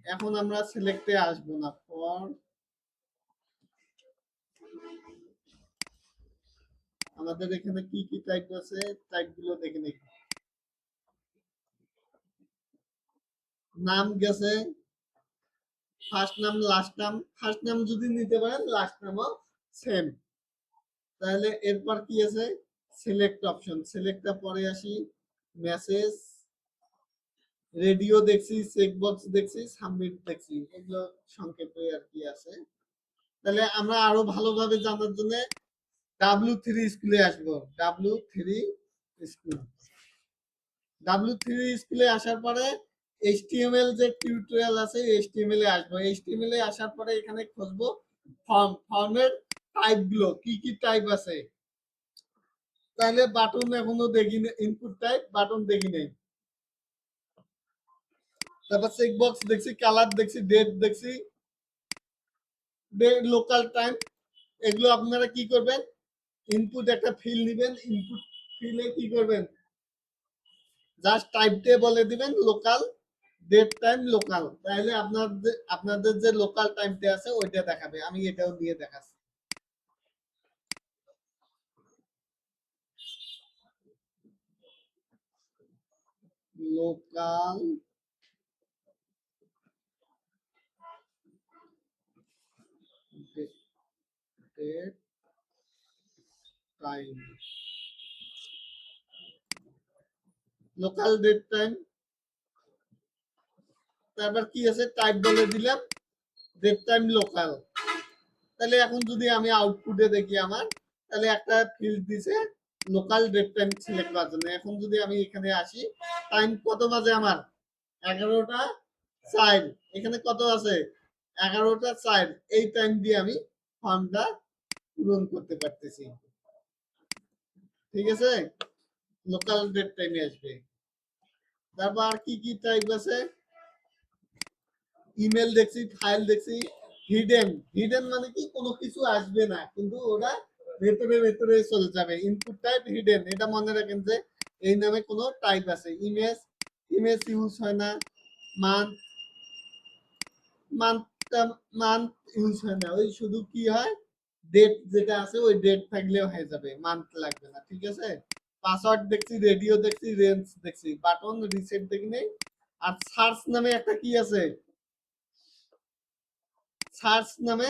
এখন আমরা সিলেক্টে আসবো না, ফর আমাদের এখানে কি কি টাইপ আছে, টাইপ গুলো দেখে নিই। নাম গেছে, ফার্স্ট নাম লাস্ট নাম, ফার্স্ট নাম যদি নিতে পারেন লাস্ট নামও সেম। তাহলে এরপর কি আছে, সিলেক্ট অপশন, সিলেক্টটা পরে আসি, মেসেজ, রেডিও দেখছি, চেকবক্স দেখছি, সাবমিট দেখছি, এগুলো সংক্ষেপে আর কি আছে। তাহলে আমরা আরো ভালোভাবে জানার জন্য W3 স্কুলে আসবো, W3 স্কুল। W3 স্কুলে আসার পরে HTML যে টিউটোরিয়াল আছে HTML এ আসবো, HTML এ আসার পরে এখানে খুঁজবো ফর্ম, ফর্মের টাইপ গুলো কি কি টাইপ আছে। তাহলে বাটন এখনো দেখি, ইনপুট টাইপ বাটন দেখি নেই। তারপর চেকবক্স দেখছি, কালার দেখছি, ডেট দেখছি, লোকাল টাইম। এগুলো আপনারা কি করবেন, ইনপুট একটা ফিল নেবেন, ইনপুট ফিলে কি করবেন, জাস্ট টাইপটা বলে দিবেন লোকাল, ডেট টাইম লোকাল, তাহলে আপনাদের যে লোকাল টাইমটা আছে ওইটা দেখাবে। আমি এটাও দিয়ে দেখাচ্ছি, local date time, local date time. তারপর কি আছে, টাইপ বলে দিলাম, ডেট টাইম লোকাল। তাহলে এখন যদি আমি আউটপুটে দেখি আমার, তাহলে একটা ফিল্ড দিছে লোকাল ডেট টাইম সিলেক্ট করার জন্য। এখন যদি আমি এখানে আসি, টাইম কত বাজে আমার, 11টা 4, এখানে কত আছে 11টা 4, এই টাইম দিয়ে আমি ফর্মটা পূরণ করতে পারতেছি, ঠিক আছে। লোকাল ডেট টাইমে আসবে। তারপর আর কি কি টাইপ আছে, ইমেল দেখছি, ফাইল দেখছি, হিডেন, হিডেন মানে কি কোনো কিছু আসবে না কিন্তু ওরা ভেতরে ভেতরে চলে যাবে। ইনপুট টাইপ হিডেন, এটা মনে রাখেন যে এই নামে কোনো টাইপ আছে। ইমেজ, ইমেজ ইউজ হয় না। মান্থ, মান্থ, মান্থ ইউজ হয় না, ওই শুধু কি হয় ডেট যেটা আছে ওই ডেট থাকলেও হয়ে যাবে, মান্থ লাগবে না, ঠিক আছে। পাসওয়ার্ড দেখছি, রেডিও দেখছি, রেঞ্জ দেখছি, বাটন রিসেট দেখি নেই। আর সার্চ নামে একটা কি আছে, সার্চ নামে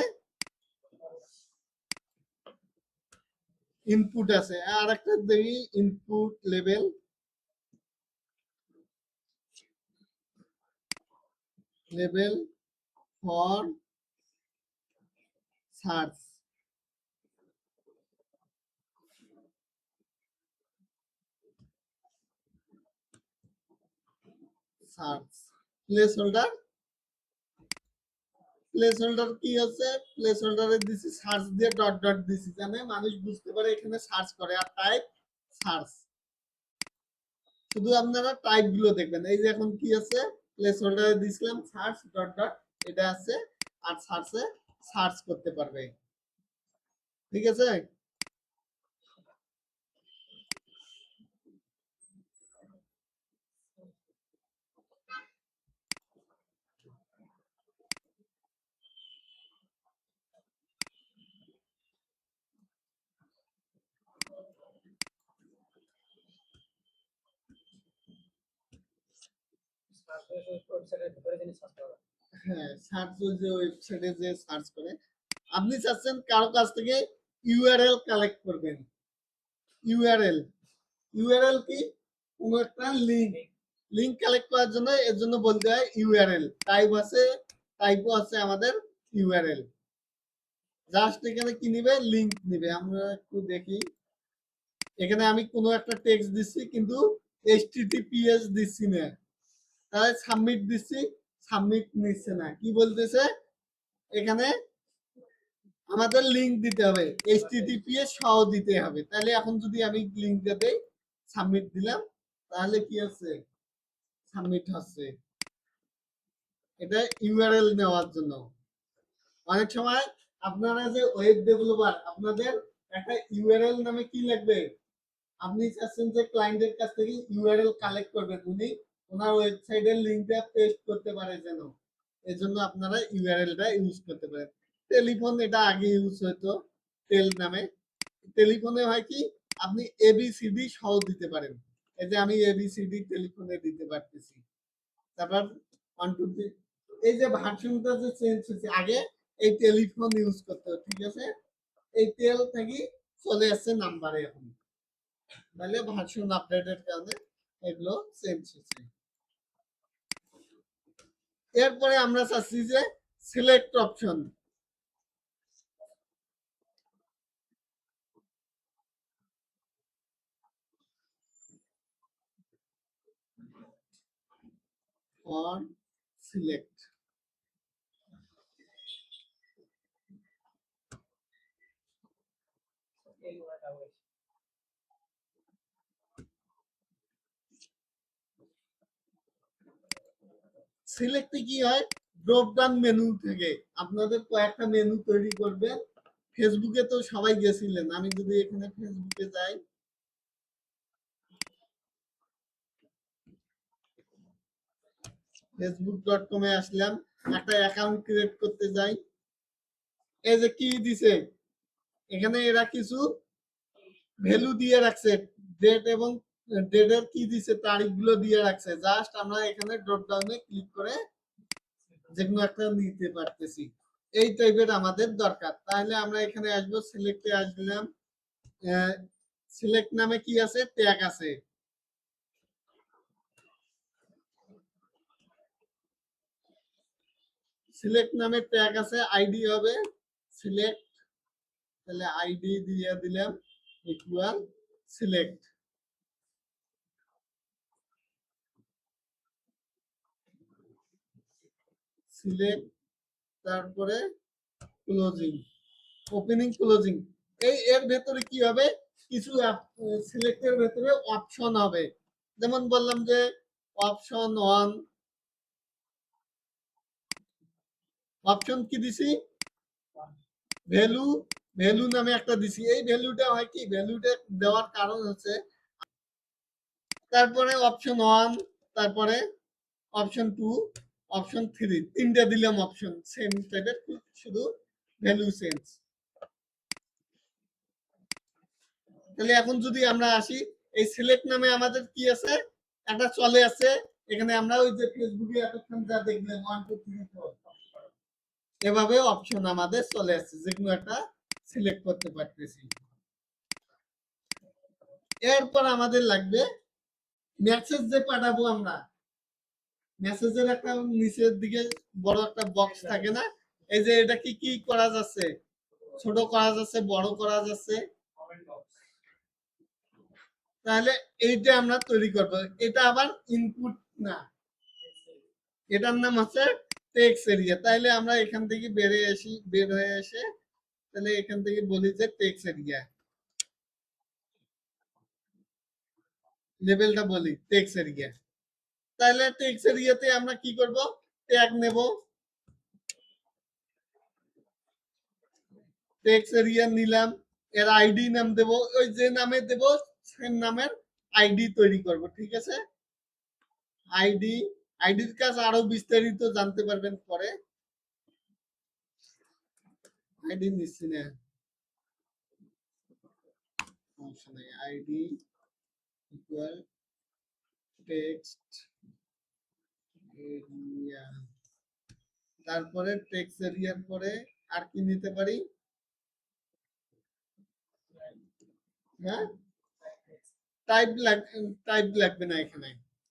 ইনপুট আছে। আর একটা দেখি input level, level for search, search place holder, place holder কি আছে, প্লেস হোল্ডারে দিছি সার্চ দিয়ে ডট ডট দিছি, জানে মানুষ বুঝতে পারে এখানে সার্চ করে। আর টাইপ সার্চ, শুধু আপনারা টাইপ গুলো দেখবেন। এই যে এখন কি আছে, প্লেস হোল্ডারে দিছিলাম সার্চ ডট ডট, এটা আছে। আর সার্চে সার্চ করতে পারবে, ঠিক আছে। হ্যাঁ, সার্চ ওই যে ওয়েবসাইটে যে সার্চ করে। আপনি চাচ্ছেন কারো কাছ থেকে ইউআরএল কালেক্ট করবেন, ইউআরএল, ইউআরএল কি, কোনো একটা লিংক, লিংক কালেক্ট করার জন্য এর জন্য বলতে হয় ইউআরএল। টাইপ আছে টাইপও আছে আমাদের ইউআরএল। জাস্ট এখানে কি নিবে, লিংক নিবে। আমরা একটু দেখি, এখানে আমি কোনো একটা টেক্সট দিচ্ছি কিন্তু এইচটিটিপিএস দিচ্ছি না, তাহলে সাবমিট দিচ্ছি, সাবমিট নিচ্ছে না। কি বলতেছে এখানে, আমাদের লিংক দিতে হবে, এইচটিটিপিএস সহ দিতে হবে। তাহলে এখন যদি আমি লিংকটা দেই, সাবমিট দিলাম, তাহলে কি হচ্ছে, সাবমিট হচ্ছে। এটা ইউআরএল নেওয়ার জন্য। অনেক সময় আপনারা যে ওয়েব ডেভেলপার, আপনাদের একটা ইউআরএল নামে কি লাগবে, আপনি চাচ্ছেন যে ক্লায়েন্টের কাছ থেকে ইউআরএল কালেক্ট করবেন, উনি ওনার ওয়েবসাইটের লিংকটা পেস্ট করতে পারে যেন, এজন্য আপনারা ইউআরএলটা ইউজ করতে পারেন। টেলিফোন এটা আগে ইউজ হতো টেল নামে। টেলিফোনে হয় কি, আপনি এবিসিডি সহ দিতে পারেন। এই যে আমি এবিসিডি টেলিফোনে দিতে পারতেছি। তারপর 1 2 3, এই যে ভার্সনটা যে চেঞ্জ হচ্ছে, আগে এই টেলিফোন ইউজ করতে হবে, ঠিক আছে, এই টেল থেকে চলে আসছে নাম্বারে এখন, তাহলে ভার্সন আপডেটের কারণে এগুলো চেঞ্জ হচ্ছে। এরপরে আমরা চাচ্ছি যে সিলেক্ট অপশন। ফর সিলেক্ট, সিলেক্টে কি হয়, ড্রপ ডাউন মেনু থেকে আপনাদের কয়েকটা মেনু তৈরি করবেন। ফেসবুকে তো সবাই গেছিলেন, আমি যদি এখানে ফেসবুকে যাই, facebook.com-এ আসলাম, একটা অ্যাকাউন্ট ক্রিয়েট করতে যাই। এই যে কি দিছে, এখানে এরা কিছু ভ্যালু দিয়ে রাখছে, ডেট এবং ডেটের কি দিছে, তারিখগুলো দিয়ে রাখছে। জাস্ট আমরা এখানে ড্রপ ডাউনে ক্লিক করে যেকোনো একটা নিতে পারতেছি। এই টাইপের আমাদের দরকার। তাহলে আমরা এখানে আসবো, সিলেক্টে আসলাম, সিলেক্ট নামে কি আছে, ট্যাগ আছে। সিলেক্ট নামে ট্যাগ আছে, আইডি হবে সিলেক্ট, তাহলে আইডি দিয়ে দিলাম ইকুয়াল সিলেক্ট। সিলেক্ট, তারপরে ক্লোজিং, ওপেনিং ক্লোজিং। এই এর ভেতরে কি হবে, কিছু সিলেক্টের ভেতরে অপশন হবে। যেমন বললাম যে অপশন 1, অপশন কি দিছি, ভ্যালু, ভ্যালু নামে একটা দিছি। এই ভ্যালুটা হয় কি, ভ্যালুটা দেওয়ার কারণ হচ্ছে, তারপরে অপশন 1, তারপরে অপশন 2, অপশন 3, তিনটা দিলাম অপশন, সেম টাইপের, শুধু ভ্যালু চেঞ্জ। তাহলে এখন যদি আমরা আসি, এই সিলেক্ট নামে আমাদের কি আছে, একটা চলে আছে। এখানে আমরা ওই যে ফেসবুকে এতক্ষণ যা দেখলাম 1 2 3 4, এভাবে অপশন আমাদের চলে আসছে, যেকোনো একটা সিলেক্ট করতে পারতেছি। এরপর আমাদের লাগবে মেসেজ যে পাঠাবো আমরা, মেসেজের একটা নিচের দিকে বড় একটা বক্স থাকে না, এই যে এটা কি কি করা যাচ্ছে, ছোট করা যাচ্ছে, বড় করা যাচ্ছে। তাহলে এইটা আমরা তৈরি করব। এটা আবার ইনপুট না, এটার নাম হচ্ছে টেক্সট এরিয়া। তাইলে আমরা এখান থেকে বের হয়ে এসে, তাহলে এখান থেকে বলি যে টেক্সট এরিয়া, লেভেলটা বলি টেক্সট এরিয়া। তাহলে টেক্সট এরিয়াতে আমরা কি করব, ট্যাগ নেব, টেক্সট এরিয়া নিলাম, এর আইডি নাম দেব, ওই যে নামে দেব সেম নামের আইডি তৈরি করব, ঠিক আছে। আইডি, আইডির কাজ আরো বিস্তারিত জানতে পারবেন পরে। আইডি নিচ্ছি না, সমস্যা নেই। আইডি ইকুয়াল টেক্সট এরিয়া, তারপরে টেক্সট এরিয়ার পরে আর কি নিতে পারি, হ্যাঁ, টাইপ লাগবে না এখানে,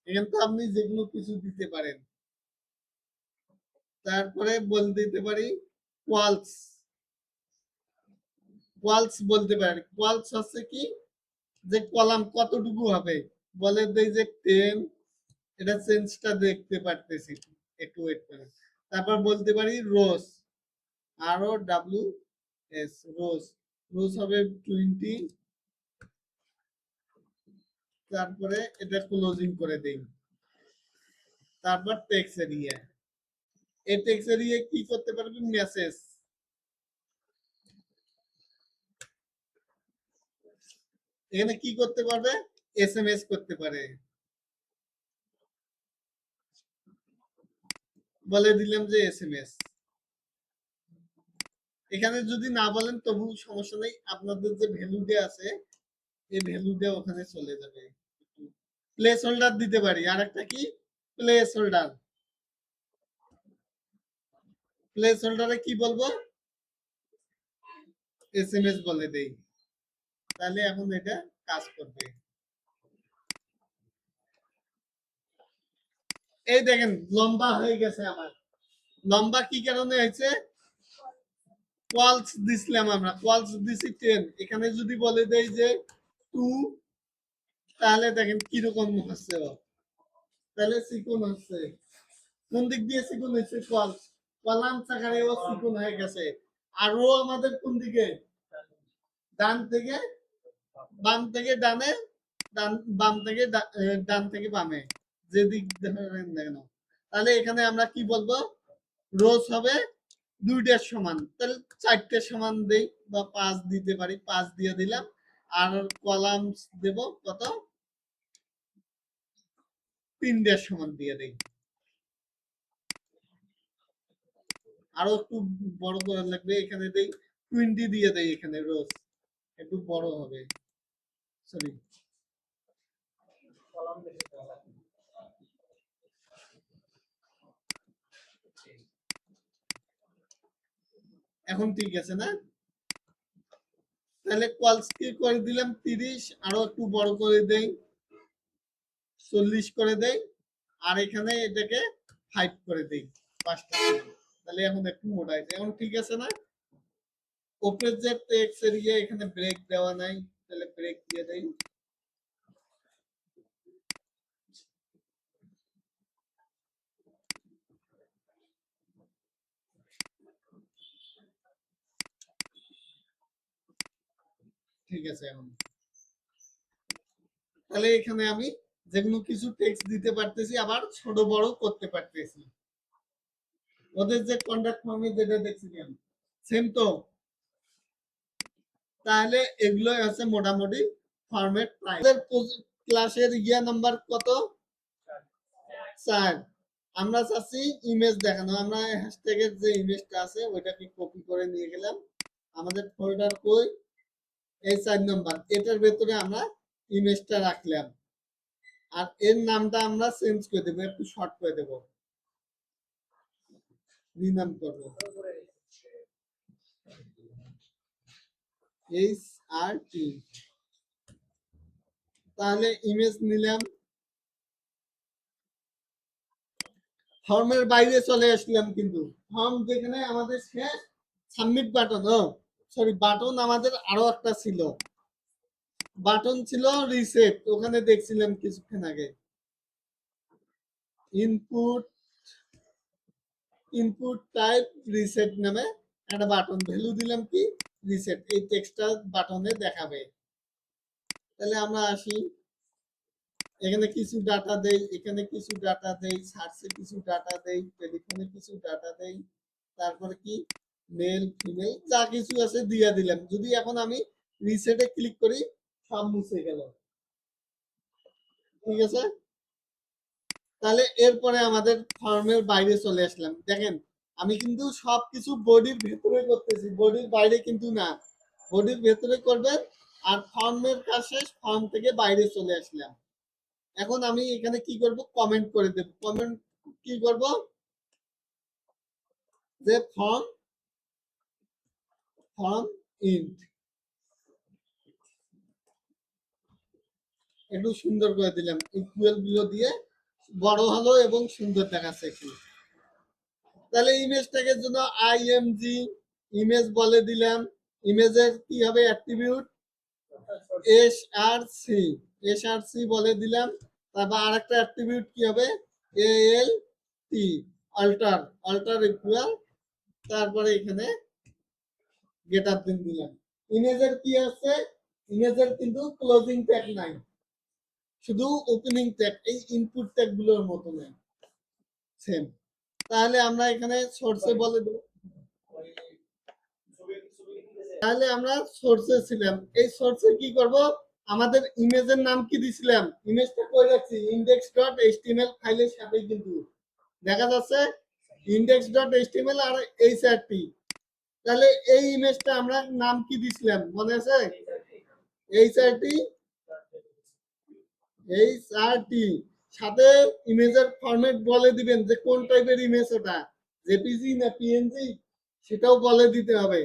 এখানে তো আপনি যেগুলো কিছু দিতে পারেন। তারপরে বলতে দিতে পারি কোয়ালস, কোয়ালস বলতে পারি। কোয়ালস হচ্ছে কি, যে কলাম কতটুকু হবে, বলে দেই যে 10, এটা চেঞ্জটা দেখতে পারতেছি, একটু ওয়েট করে। তারপর বলতে পারি রোজ, আর ও ডাব্লিউ এস, রোজ, রোজ হবে 20। তারপরে এটা ক্লোজিং করে দেই। তারপর টেক্সট এরিয়া, এই টেক্সট এরিয়া কি করতে পারবি, মেসেজ, এখানে কি করতে পারবে, এসএমএস করতে পারে, বলে দিলাম যে এসএমএস। এখানে যদি না বলেন তবু সমস্যা নেই, আপনাদের যে ভ্যালুটা আছে এই ভ্যালুটা ওখানে চলে যাবে। প্লেস হোল্ডার দিতে পারি, আর একটা কি, প্লেস হোল্ডার, প্লেস হোল্ডারে কি বলবো, এসএমএস বলে দেই, তাহলে এখন এটা কাজ করবে। এই দেখেন লম্বা হয়ে গেছে আমার, লম্বা কি কারণে হয়েছে, কোয়ালস দিছিলাম আমরা, কোয়ালস দিছি 10, এখানে যদি বলে দেই যে 2, তাহলে দেখেন কিরকম হচ্ছে, তাহলে চিকন হচ্ছে। কোন দিক দিয়ে চিকন হয়েছে, কোয়ালস, কলাম আকারে ও চিকন হয়ে গেছে। আর ও আমাদের কোন দিকে, ডান থেকে বাম থেকে ডানে, ডান বাম থেকে ডান থেকে বামে, যে দিক ধরেন না কেন। তাহলে এখানে আমরা কি বলবো, রোজ হবে 2টার সমান, তাহলে 4টে সমান দেই, বা 5 দিতে পারি, 5 দিয়ে দিলাম। আর কলামস দেব কত, 3টার সমান দিয়ে দেই। আরো একটু বড় করা লাগবে, এখানে দেই 20 দিয়ে দেই, এখানে রোজ একটু বড় হবে, সরি। এখন ঠিক আছে না, তাহলে কোয়ালস কি করে দিলাম 30, আরো একটু বড় করে দেই 40 করে দেই, আর এখানে এটাকে 5 করে দেই 5টা, তাহলে এখন একটু মোটা হয়েছে, এখন ঠিক আছে না। ওপরের যে টেক্সট এরিয়া, এখানে ব্রেক দেওয়া নাই, তাহলে ব্রেক দিয়ে দেই। ঠিক আছে, এখন তাহলে এখানে আমি যেকোনো কিছু টেক্সট দিতে পারতেছি, আবার ছোট বড় করতে পারতেছি। ওদের যে কন্ডাক্ট ফর্মে যেটা দেখছিলাম সেম তো, তাহলে এগুলোই আছে মোটামুটি ফরম্যাট প্রাইস। ক্লাসের ইয়া নাম্বার কত, 4। আমরা চাচ্ছি ইমেজ দেখানো, আমরা হ্যাশট্যাগের যে ইমেজটা আছে ওইটাকে কপি করে নিয়ে গেলাম আমাদের ফোল্ডার কই, এই 4 নাম্বার, এটার ভেতরে আমরা ইমেজটা রাখলাম, আর এর নামটা আমরা চেঞ্জ করে দেবো, একটু শর্ট করে দেবো, রিনাম করবো HRT। তাহলে ইমেজ নিলাম, ফর্মের বাইরে চলে আসলাম, কিন্তু ফর্ম যেখানে আমাদের শেষ, সাবমিট বাটন, সরি বাটন আমাদের আরো একটা ছিল, বাটন ছিল রিসেট, ওখানে দেখছিলাম কিছুক্ষণ আগে, ইনপুট, ইনপুট টাইপ রিসেট নামে একটা বাটন, ভ্যালু দিলাম কি রিসেট, এই টেক্সটটা বাটনে দেখাবে। তাহলে আমরা আসি, এখানে কিছু ডাটা দেই, এখানে কিছু ডাটা দেই, সার্চে কিছু ডাটা দেই, টেলিফোনে কিছু ডাটা দেই, তারপরে কি মেল ফিমেল যা কিছু আছে দিয়ে দিলাম। যদি এখন আমি রিসেটে ক্লিক করি, সব মুছে গেল, ঠিক আছে। তাহলে এরপরে আমাদের ফর্মের বাইরে চলে আসলাম, দেখেন আমি কিন্তু সবকিছু বডির ভেতরে করতেছি, বডির বাইরে কিন্তু না, বডির ভেতরে করবেন। আর ফর্মের কাজ শেষ, ফর্ম থেকে বাইরে চলে আসলাম। এখন আমি এখানে কি করব, কমেন্ট করে দেব, কমেন্ট কি করব, যে ফর্ম, ফর্ম ইন্ট, একটু সুন্দর করে দিলাম, ইকুয়াল গুলো দিয়ে বড় হলো এবং সুন্দর দেখাচ্ছে একটু। তাহলে ইমেজটাকে জন্য আইএমজি ইমেজ বলে দিলাম। ইমেজের কি হবে অ্যাট্রিবিউট এসআরসি, এসআরসি বলে দিলাম। তারপর আরেকটা অ্যাট্রিবিউট কি হবে এএল টি, অল্টার, অল্টার ইকুয়াল, তারপরে এখানে গেটার দিন দিলাম। ইমেজের কি আছে, ইমেজের কিন্তু ক্লোজিং ট্যাগ নাই, শুধু ওপেনিং ট্যাগ, এই ইনপুট ট্যাগ গুলোর মতো নেই, সেম। তাহলে আমরা এখানে সোর্সে বলে দেব, তাহলে আমরা সোর্সে ছিলাম, এই সোর্সে কি করব, আমাদের ইমেজের নাম কি দিছিলাম, ইমেজটা কই রাখছি index.html ফাইলের সাথে, কিন্তু দেখা যাচ্ছে index.html আর এইচআরটি। তাহলে এই ইমেজটা আমরা নাম কি দিছিলাম মনে আছে, এইচআরটি, এইচআরটি সাথে ইমেজের ফরম্যাট বলে দিবেন যে কোন টাইপের ইমেজ, ওটা জেপিজি না পিএনজি সেটাও বলে দিতে হবে।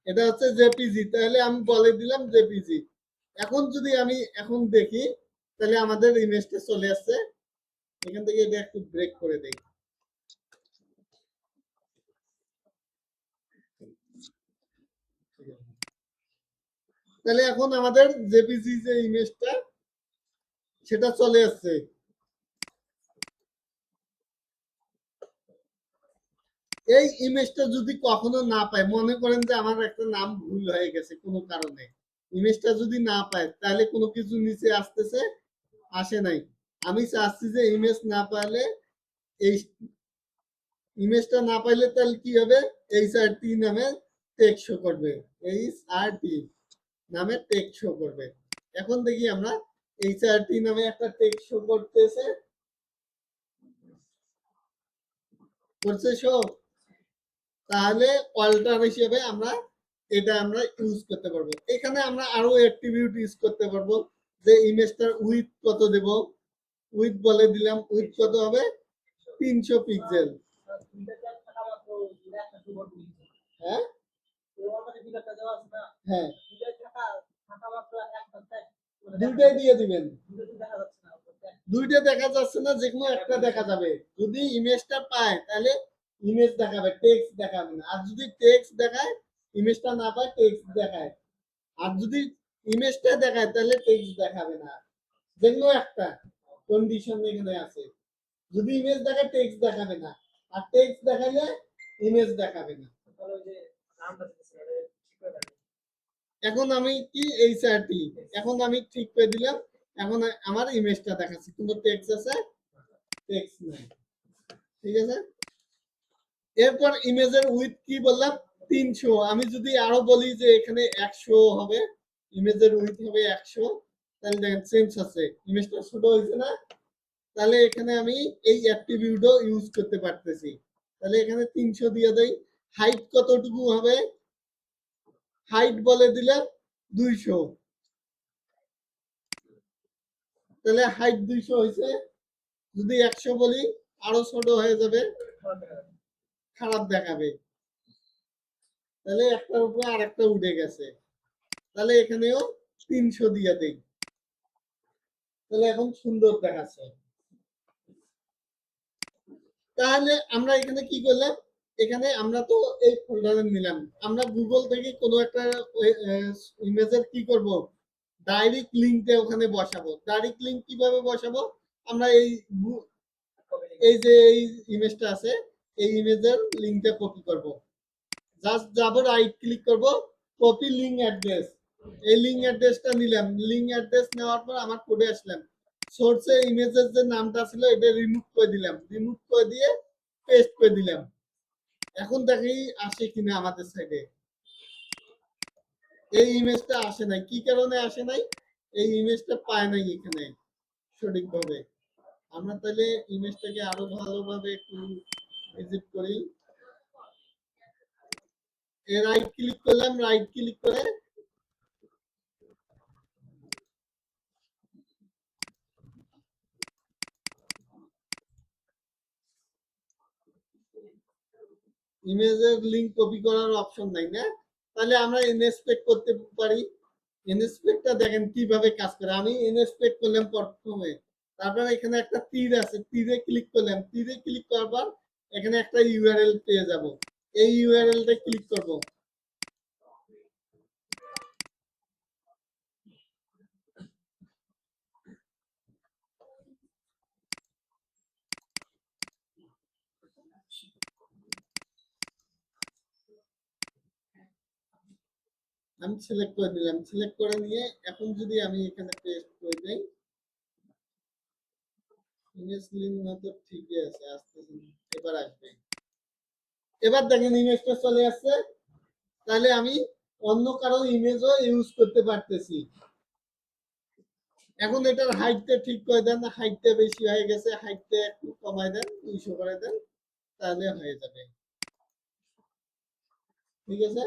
এটা হচ্ছে জেপিজি, তাহলে আমি বলে দিলাম জেপিজি। এখন যদি আমি এখন দেখি তাহলে আমাদের ইমেজটা চলে আসছে। এখান থেকে এটা একটু ব্রেক করে দেই। তাহলে এখন আমাদের জেপিজি যে ইমেজটা সেটা চলে আসছে। এই ইমেজটা যদি কখনো না পায়, মনে করেন যে আমার একটা নাম ভুল হয়ে গেছে কোনো কারণে, ইমেজটা যদি না পায় তাহলে কোনো কিছু নিচে আসতেছে, আসে নাই। আমি চাচ্ছি যে ইমেজ না পাইলে, এই ইমেজটা না পাইলে তাহলে কি হবে, এইচআরটি নামে টেক্সট শো করবে, এইচআরটি নামে টেক্সট শো করবে। এখন দেখি আমরা এইচআরটি নামে একটা টেক্সট শো করতেছে, করছে শো। তাহলে অল্টার হিসেবে আমরা এটা আমরা ইউজ করতে পারবো। এখানে আমরা আরো অ্যাট্রিবিউট ইউজ করতে পারবো, যে ইমেজটার উইথ কত দেব, উইথ বলে দিলাম, উইথ কত হবে 300 পিক্সেল। হ্যাঁ হ্যাঁ, দুইটাই দিয়ে দিবেন, দুইটা দেখা যাচ্ছে না, যে কোনো একটা দেখা যাবে। যদি ইমেজটা পায় তাহলে ইমেজ দেখাবে, টেক্সট দেখাবে না। আর যদি টেক্সট দেখায়, ইমেজটা না পায় টেক্সট দেখায়। আর যদি ইমেজটা দেখায় তাহলে টেক্সট দেখাবে না। যে কোনো একটা কন্ডিশন এখানে আছে, যদি ইমেজ দেখায় টেক্সট দেখাবে না, আর টেক্সট দেখাইলে ইমেজ দেখাবে না। এখন আমি কি এইচআরটি, এখন আমি ঠিক করে দিলাম। এখন আমার ইমেজটা দেখাচ্ছে কিন্তু টেক্সট আছে, টেক্সট নাই। ঠিক আছে, এরপর ইমেজের উইথ কি বললাম 300। আমি যদি আরো বলি যে এখানে 100 হবে, ইমেজের উইথ হবে 100, তাহলে দেখেন চেঞ্জ আছে, ইমেজটা ছোট হয়েছে না। তাহলে এখানে আমি এই অ্যাট্রিবিউটও ইউজ করতে পারতেছি। তাহলে এখানে 300 দিয়ে দেই। হাইট কতটুকু হবে, হাইট বলে দিলাম 200, তাহলে হাইট 200 হয়েছে। যদি 100 বলি আরো ছোট হয়ে যাবে, খারাপ দেখাবে। তাহলে একটার উপরে আরেকটা উঠে গেছে, তাহলে এখানেও 300 দিয়ে দেই, তাহলে এখন সুন্দর দেখাচ্ছে। তাহলে আমরা এখানে কি করলাম, এখানে আমরা তো এই ফোল্ডারে নিলাম, আমরা গুগল থেকে কোনো একটা ইমেজের কি করব, ডাইরেক্ট লিঙ্কটা ওখানে বসাবো। ডাইরেক্ট লিঙ্ক কিভাবে বসাবো, আমরা এই যে এই ইমেজটা আছে, এই ইমেজের লিঙ্কটা কপি করব। জাস্ট যাব, রাইট ক্লিক করব, কপি লিঙ্ক অ্যাড্রেস, এই লিঙ্ক অ্যাড্রেসটা নিলাম। লিঙ্ক অ্যাড্রেস নেওয়ার পর আমার কোডে আসলাম, সোর্সে ইমেজের যে নামটা ছিল এটা রিমুভ করে দিলাম, রিমুভ করে দিয়ে পেস্ট করে দিলাম। এখন দেখি আসে কিনা আমাদের সাইডে। এই ইমেজটা আসে নাই, কি কারণে আসে নাই, এই ইমেজটা পায় নাই এখানে সঠিকভাবে। আমরা তাহলে ইমেজটাকে আরো ভালোভাবে একটু ভিজিট করি। রাইট ক্লিক করলাম, রাইট ক্লিক করে ইমেজের লিংক কপি করার অপশন নাই না, তাহলে আমরা ইনস্পেক্ট করতে পারি। ইনস্পেক্টটা দেখেন কিভাবে কাজ করে। আমি ইনস্পেক্ট করলাম প্রথমে, তারপর এখানে একটা তীর আছে, তীরে ক্লিক করলাম, তীরে ক্লিক করার পর এখানে একটা ইউআরএল পেয়ে যাব। এই ইউআরএলটা ক্লিক করব। আমি সিলেক্ট করে দিলাম। সিলেক্ট করে নিয়ে এখন যদি আমি এখানে পেস্ট করে দেই, ইমেজ লিঙ্ক মতো ঠিকই আছে, আসতেছে না। এবার আসবে। এবার দেখেন ইমেজটা চলে আসছে। তাহলে আমি অন্য কারো ইমেজও ইউজ করতে পারতেছি। এখন এটার হাইটটা ঠিক করে দেন, হাইটটা বেশি হয়ে গেছে, হাইটটা একটু কমায় দেন, 200 করে দেন, তাহলে হয়ে যাবে। ঠিক আছে।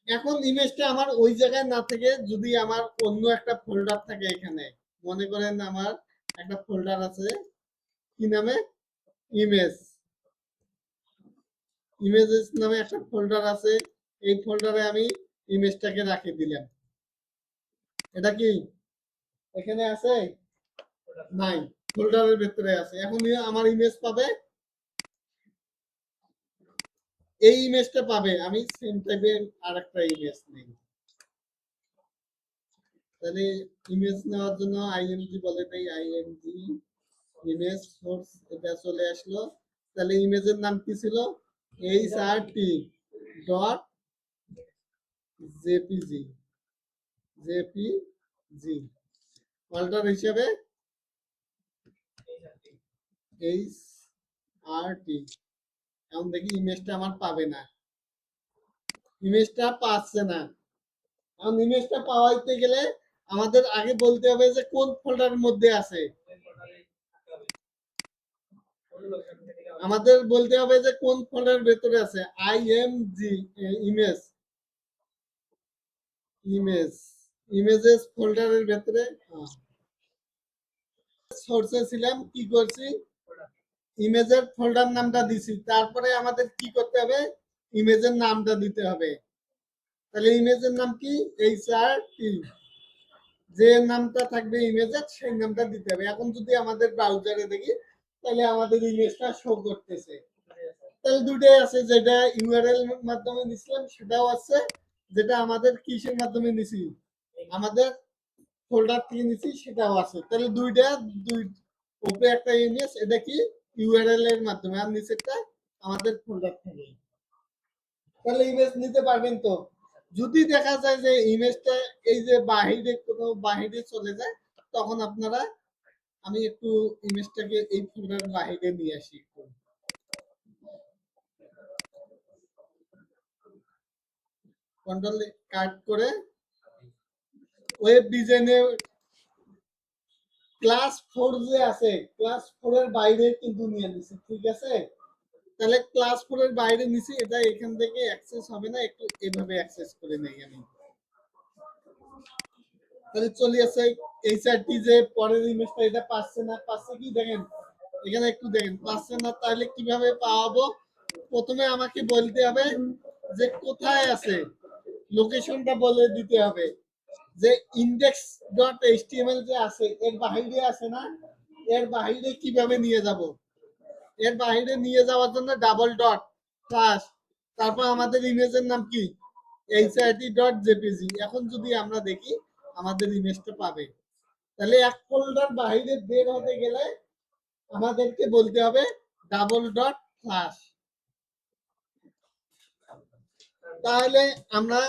এখন ইমেজটা আমার ওই জায়গায় না থেকে যদি আমার অন্য একটা ফোল্ডার থাকে, এখানে মনে করেন আমার একটা ফোল্ডার আছে, কি নামে, ইমেজ, ইমেজেস নামে একটা ফোল্ডার আছে। এই ফোল্ডারে আমি ইমেজটাকে রাখি দিলাম। এটা কি এখানে আছে? নাই, ফোল্ডারের ভিতরে আছে। এখন আমার ইমেজ পাবে, এই ইমেজটা পাবে। আমি সেম টাইপের আরেকটা ইমেজ নেই। তাহলে ইমেজ নেওয়ার জন্য আইএমজি বলে দেই, আইএমজি ইমেজ সোর্স, এটা চলে আসলো। তাহলে ইমেজের নাম কি ছিল? HRT dot JPG, JPG folder হিসেবে এইচআরটি। এখন দেখি ইমেজটা আমার পাবে না, ইমেজটা পাচ্ছে না। এখন ইমেজটা পাওয়াইতে গেলে আমাদের আগে বলতে হবে যে কোন ফোল্ডারের মধ্যে আছে। আমাদের বলতে হবে যে কোন ফোল্ডারের ভেতরে আছে। আইএমজি ইমেজ, ইমেজ, ইমেজেস ফোল্ডারের ভেতরে সোর্সে ছিলাম, কি করছি, ইমেজের ফোল্ডার নামটা দিছি। তারপরে আমাদের কি করতে হবে, ইমেজের নামটা দিতে হবে। তাহলে ইমেজের নাম কি? এইচআরটি। যে নামটা থাকবে ইমেজের সেই নামটা দিতে হবে। এখন যদি আমাদের ব্রাউজারে দেখি, তাহলে আমাদের ইমেজটা শো করতেছে। তাহলে দুটোই আছে, যেটা ইউআরএল মাধ্যমে দিছিলাম সেটাও আছে, যেটা আমাদের কিসের মাধ্যমে নিছি, আমাদের ফোল্ডার থেকে নিছি সেটাও আছে। তাহলে দুইটা, দুই উপরে একটা ইমেজ, এটা কি ইউআরএল এর মাধ্যমে, আর নিচেরটা আমাদের ফোল্ডার থেকে। তাহলে ইমেজ নিতে পারবেন তো। যদি দেখা যায় যে ইমেজটা এই যে বাহিরে, কোথাও বাহিরে চলে যায়, তখন আপনারা, আমি একটু ইমেজটাকে এই ফোল্ডার বাহিরে নিয়ে আসি একটু। কন্ট্রোল কাট করে ওয়েব ডিজাইনে ক্লাস 4 যে আছে, ক্লাস 4 এর বাইরে কিন্তু নিয়ে নিছি। ঠিক আছে। তাহলে ক্লাস 4 এর বাইরে নিছি, এটা এখান থেকে অ্যাক্সেস হবে না, একটু এভাবে অ্যাক্সেস করে নেই আমি। তাহলে চলে আসে এইচআরটি, যে পরের ইমেজটা, এটা পাচ্ছে না, পাচ্ছে কি দেখেন, এখানে একটু দেখেন পাচ্ছে না। তাহলে কিভাবে পাওয়াবো? প্রথমে আমাকে বলতে হবে যে কোথায় আছে, লোকেশনটা বলে দিতে হবে। যে ইন্ডেক্স ডট এইচটিএমএল যে আছে, এর বাহিরে আছে না, এর বাহিরে কিভাবে নিয়ে যাব? এর বাহিরে নিয়ে যাওয়ার জন্য ডাবল ডট স্ল্যাশ, তারপর আমাদের ইমেজের নাম কি, এইচআইটি ডট জেপিজি। এখন যদি আমরা দেখি আমাদের ইমেজটা পাবে। তাহলে এক ফোল্ডার বাহিরে বের হতে গেলে আমাদেরকে বলতে হবে ডাবল ডট স্ল্যাশ। তাহলে আমরা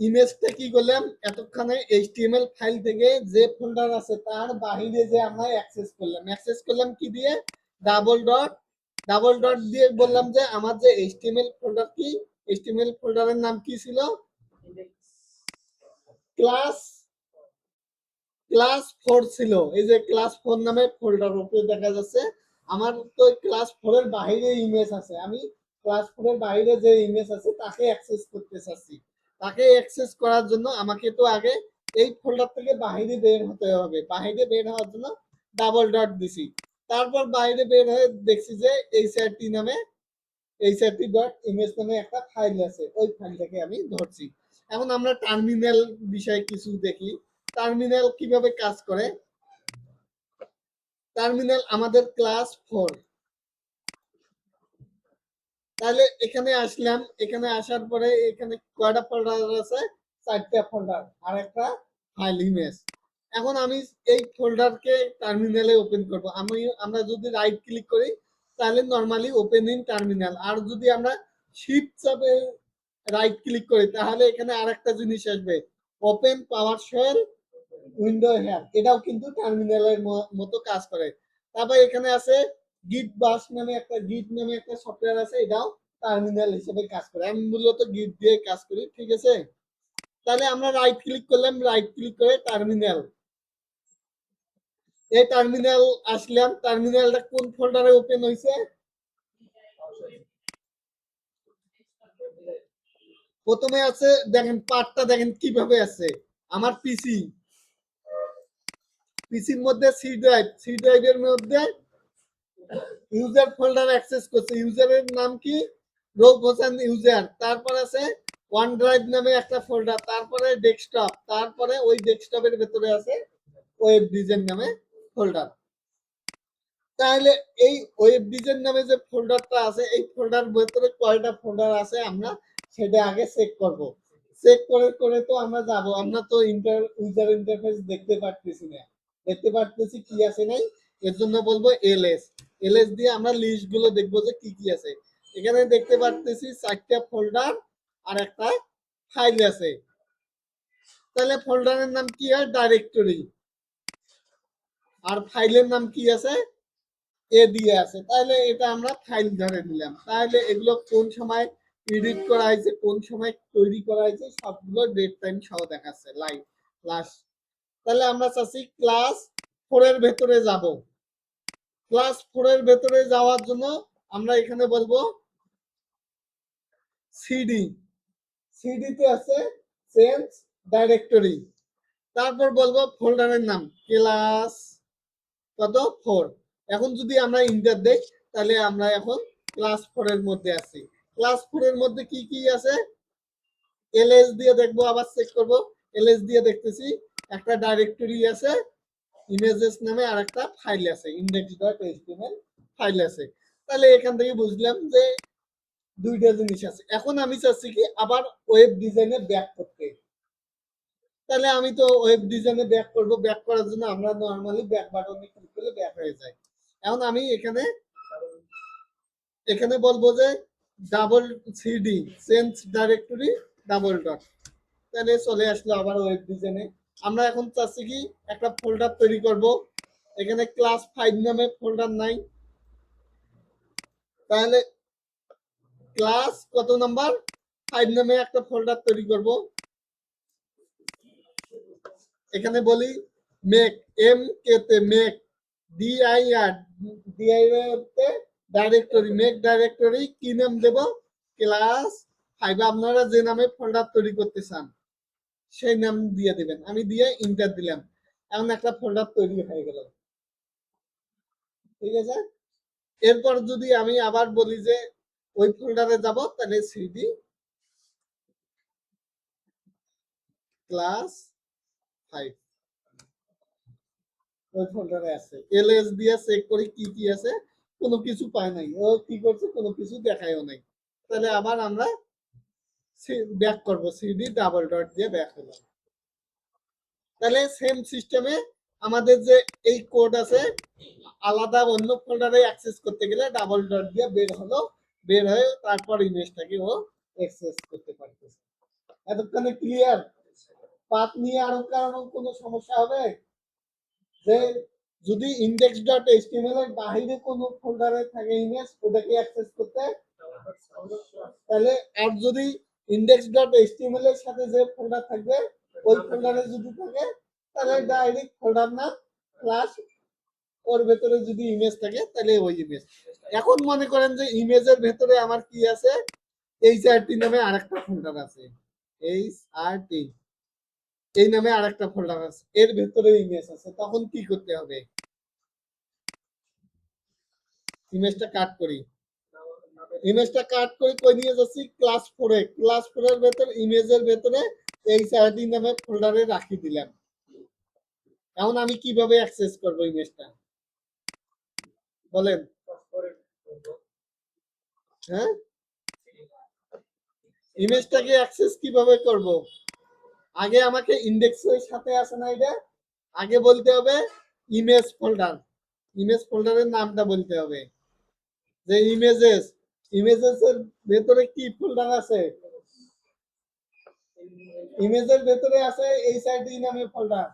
ইমেজটা কি করলাম, এতক্ষণে এইচটিএমএল ফাইল থেকে যে ফোল্ডার আছে তার বাহিরে যে আমরা অ্যাক্সেস করলাম, অ্যাক্সেস করলাম কি দিয়ে, ডাবল ডট, ডাবল ডট দিয়ে বললাম যে আমার যে এইচটিএমএল ফোল্ডার কি, এইচটিএমএল ফোল্ডারের নাম কি ছিল, ক্লাস, ক্লাস 4 ছিল। এই যে ক্লাস 4 নামে ফোল্ডার উপরে দেখা যাচ্ছে। আমার তো ক্লাস 4 এর বাইরে ইমেজ আছে, আমি ক্লাস 4 এর বাইরে যে ইমেজ আছে তাকে অ্যাক্সেস করতে চাচ্ছি। তাকে অ্যাক্সেস করার জন্য আমাকে তো আগে এই ফোল্ডার থেকে বাইরে বের হতে হবে। বাইরে বের হওয়ার জন্য ডাবল ডট দিছি। তারপর বাইরে বের হয়ে দেখছি যে এইচআরটি নামে, এইচআরটি ডট ইমেজ নামে একটা ফাইল আছে, ওই ফাইলটাকে আমি ধরছি। এখন আমরা টার্মিনাল বিষয়ে কিছু দেখি, টার্মিনাল কিভাবে কাজ করে। টার্মিনাল আমাদের ক্লাস 4। তাহলে এখানে আসলাম, এখানে আসার পরে এখানে কয়টা ফোল্ডার আছে? 4টা ফোল্ডার আর একটা ফাইল ইমেজ। এখন আমি এই ফোল্ডারকে টার্মিনালে ওপেন করব। আমরা যদি রাইট ক্লিক করি তাহলে নরমালি ওপেন ইন টার্মিনাল, আর যদি আমরা শিফট চাপে রাইট ক্লিক করি তাহলে এখানে আরেকটা জিনিস আসবে, ওপেন পাওয়ার শেল উইন্ডো হ্যাপ। এটাও কিন্তু টার্মিনালের মতো কাজ করে। তারপর এখানে আছে গিট বাশ নামে একটা সফটওয়্যার আছে, এটাও টার্মিনাল হিসেবে কাজ করে। আমি মূলত গিট দিয়ে কাজ করি, ঠিক আছে। তাহলে আমরা রাইট ক্লিক করলাম, রাইট ক্লিক করে টার্মিনাল, এই টার্মিনাল আসলাম। টার্মিনালটা কোন ফোল্ডারে ওপেন হয়েছে? প্রথমে আছে, দেখেন পার্টটা দেখেন কিভাবে আছে। আমার পিসির মধ্যে সি ড্রাইভের মধ্যে ইউজার ফোল্ডার অ্যাক্সেস করছে। ইউজারের নাম কি? রৌফ হোসেন ইউজার। তারপর আছে ওয়ান ড্রাইভ নামে একটা ফোল্ডার, তারপরে ডেস্কটপ, তারপরে ওই ডেস্কটপের ভেতরে আছে ওয়েব ডিজাইন নামে ফোল্ডার। তাহলে এই ওয়েব ডিজাইন নামে যে ফোল্ডারটা আছে, এই ফোল্ডার ভেতরে কয়টা ফোল্ডার আছে আমরা সেটা আগে চেক করব। চেক করে করে তো আমরা যাব, আমরা তো ইউজার ইন্টারফেস দেখতে পারতেছি না, দেখতে পারতেছি কি আছে নাই। এর জন্য বলবো এলএস। এলএস দিয়ে আমরা লিস্ট গুলো দেখবো যে কি কি আছে। এখানে দেখতে পারতেছি 4টা ফোল্ডার আর একটা ফাইল আছে। তাহলে ফোল্ডারের নাম কি হয়? ডাইরেক্টরি। আর ফাইলের নাম কি আছে? এ দিয়ে আছে। তাহলে এটা আমরা ফাইল ধরে নিলাম। তাহলে এগুলো কোন সময় এডিট করা হয়েছে, কোন সময় তৈরি করা হয়েছে, সবগুলো ডেট টাইম সহ দেখাচ্ছে লাইভ লাস্ট। তাহলে আমরা চাচ্ছি ক্লাস 4 এর ভেতরে যাব। ক্লাস 4 এর ভেতরে যাওয়ার জন্য আমরা এখানে বলবো সিডি। সিডিতে আছে চেঞ্জ ডাইরেক্টরি। তারপর বলবো ফোল্ডারের নাম ক্লাস কত 4। এখন যদি আমরা ইন্টার দেই তাহলে আমরা এখন ক্লাস 4 এর মধ্যে আছি। ক্লাস 4 এর মধ্যে কি কি আছে? এলএস দিয়ে দেখবো, আবার চেক করব। এলএস দিয়ে দেখতেছি একটা ডাইরেক্টরি আছে, ইমেজেস নামে আর একটা ফাইল আছে, index.html ফাইল আছে। তাহলে এখান থেকে বুঝলাম যে দুইটা জিনিস আছে। এখন আমি চাচ্ছি কি আবার ওয়েব ডিজাইনে ব্যাক করতে। তাহলে আমি তো ওয়েব ডিজাইনে ব্যাক করব। ব্যাক করার জন্য আমরা নরমালি ব্যাক বাটনে ক্লিক করলে ব্যাক হয়ে যায়। এখন আমি এখানে এখানে বলবো যে double CD change directory double dot. তাহলে চলে আসলো আবার ওয়েব ডিজাইনে। আমরা এখন চাচ্ছি কি একটা ফোল্ডার তৈরি করব। এখানে ক্লাস 5 নামে ফোল্ডার নাই, তাহলে ক্লাস কত নাম্বার 5 নামে একটা ফোল্ডার তৈরি করব। এখানে বলি মেক, এম কে তে মেক, ডিআইআর, ডিআইআর তে ডাইরেক্টরি, মেক ডাইরেক্টরি কি নাম দেব? ক্লাস 5। আপনারা যে নামে ফোল্ডার তৈরি করতে চান সেই নাম দিয়ে দিবেন। আমি দিয়ে ইন্টার দিলাম, এখন একটা ফোল্ডার তৈরি হয়ে গেল, ঠিক আছে। এরপর যদি আমি আবার বলি যে ওই ফোল্ডারে যাব, তাহলে সিডি ক্লাস 5 ওই ফোল্ডারে আছে। এলএস দিয়ে চেক করি কি কি আছে, কোনো কিছু পায় নাই। ও কি করছে? কোনো কিছু দেখায়ও নাই। তাহলে আবার আমরা ব্যাক করব, সিডি ডাবল ডট দিয়ে ব্যাক হলাম। তাহলে সেম সিস্টেমে আমাদের যে এই কোড আছে আলাদা অন্য ফোল্ডারে অ্যাক্সেস করতে গেলে ডাবল ডট দিয়ে বের হলো, বের হয়ে তারপর ইমেজটাকে ও অ্যাক্সেস করতে পারতেছে। এতক্ষণে ক্লিয়ার? পাথ নিয়ে আরো কারণ কোনো সমস্যা হবে? যে যদি index.html এর বাইরে কোনো ফোল্ডারে থাকে ইমেজ, ওটাকে অ্যাক্সেস করতে, তাহলে আর যদি index.html এর সাথে যে ফোল্ডার থাকবে ওই ফোল্ডারে যদি থাকে তাহলে ডাইরেক্ট ফোল্ডার নাম প্লাস ওর ভেতরে যদি ইমেজ থাকে তাহলে ওই ইমেজ। এখন মনে করেন যে ইমেজের ভেতরে আমার কি আছে? এইচআরটি নামে আরেকটা ফোল্ডার আছে, এইচআরটি এই নামে আরেকটা ফোল্ডার আছে, এর ভেতরে ইমেজ আছে। তখন কি করতে হবে? ইমেজটা কাট করি, ইমেজটা কাট করে কই নিয়ে যাচ্ছি? ক্লাস 4 এ। ক্লাস 4 এর ভেতর ইমেজের ভেতরে এইচআরটি নামে ফোল্ডারে রাখি দিলাম। এখন আমি কিভাবে অ্যাক্সেস করব ইমেজটা? বলেন। হ্যাঁ, ইমেজটাকে অ্যাক্সেস কিভাবে করব? আগে আমাকে ইন্ডেক্সের সাথে আছে না এটা, আগে বলতে হবে ইমেজ ফোল্ডার। ইমেজ ফোল্ডারের নামটা বলতে হবে যে ইমেজেস, ইমেজেস এর ভেতরে কি ফোল্ডার আছে? ইমেজের ভেতরে আছে এইচআরডি নামে ফোল্ডার।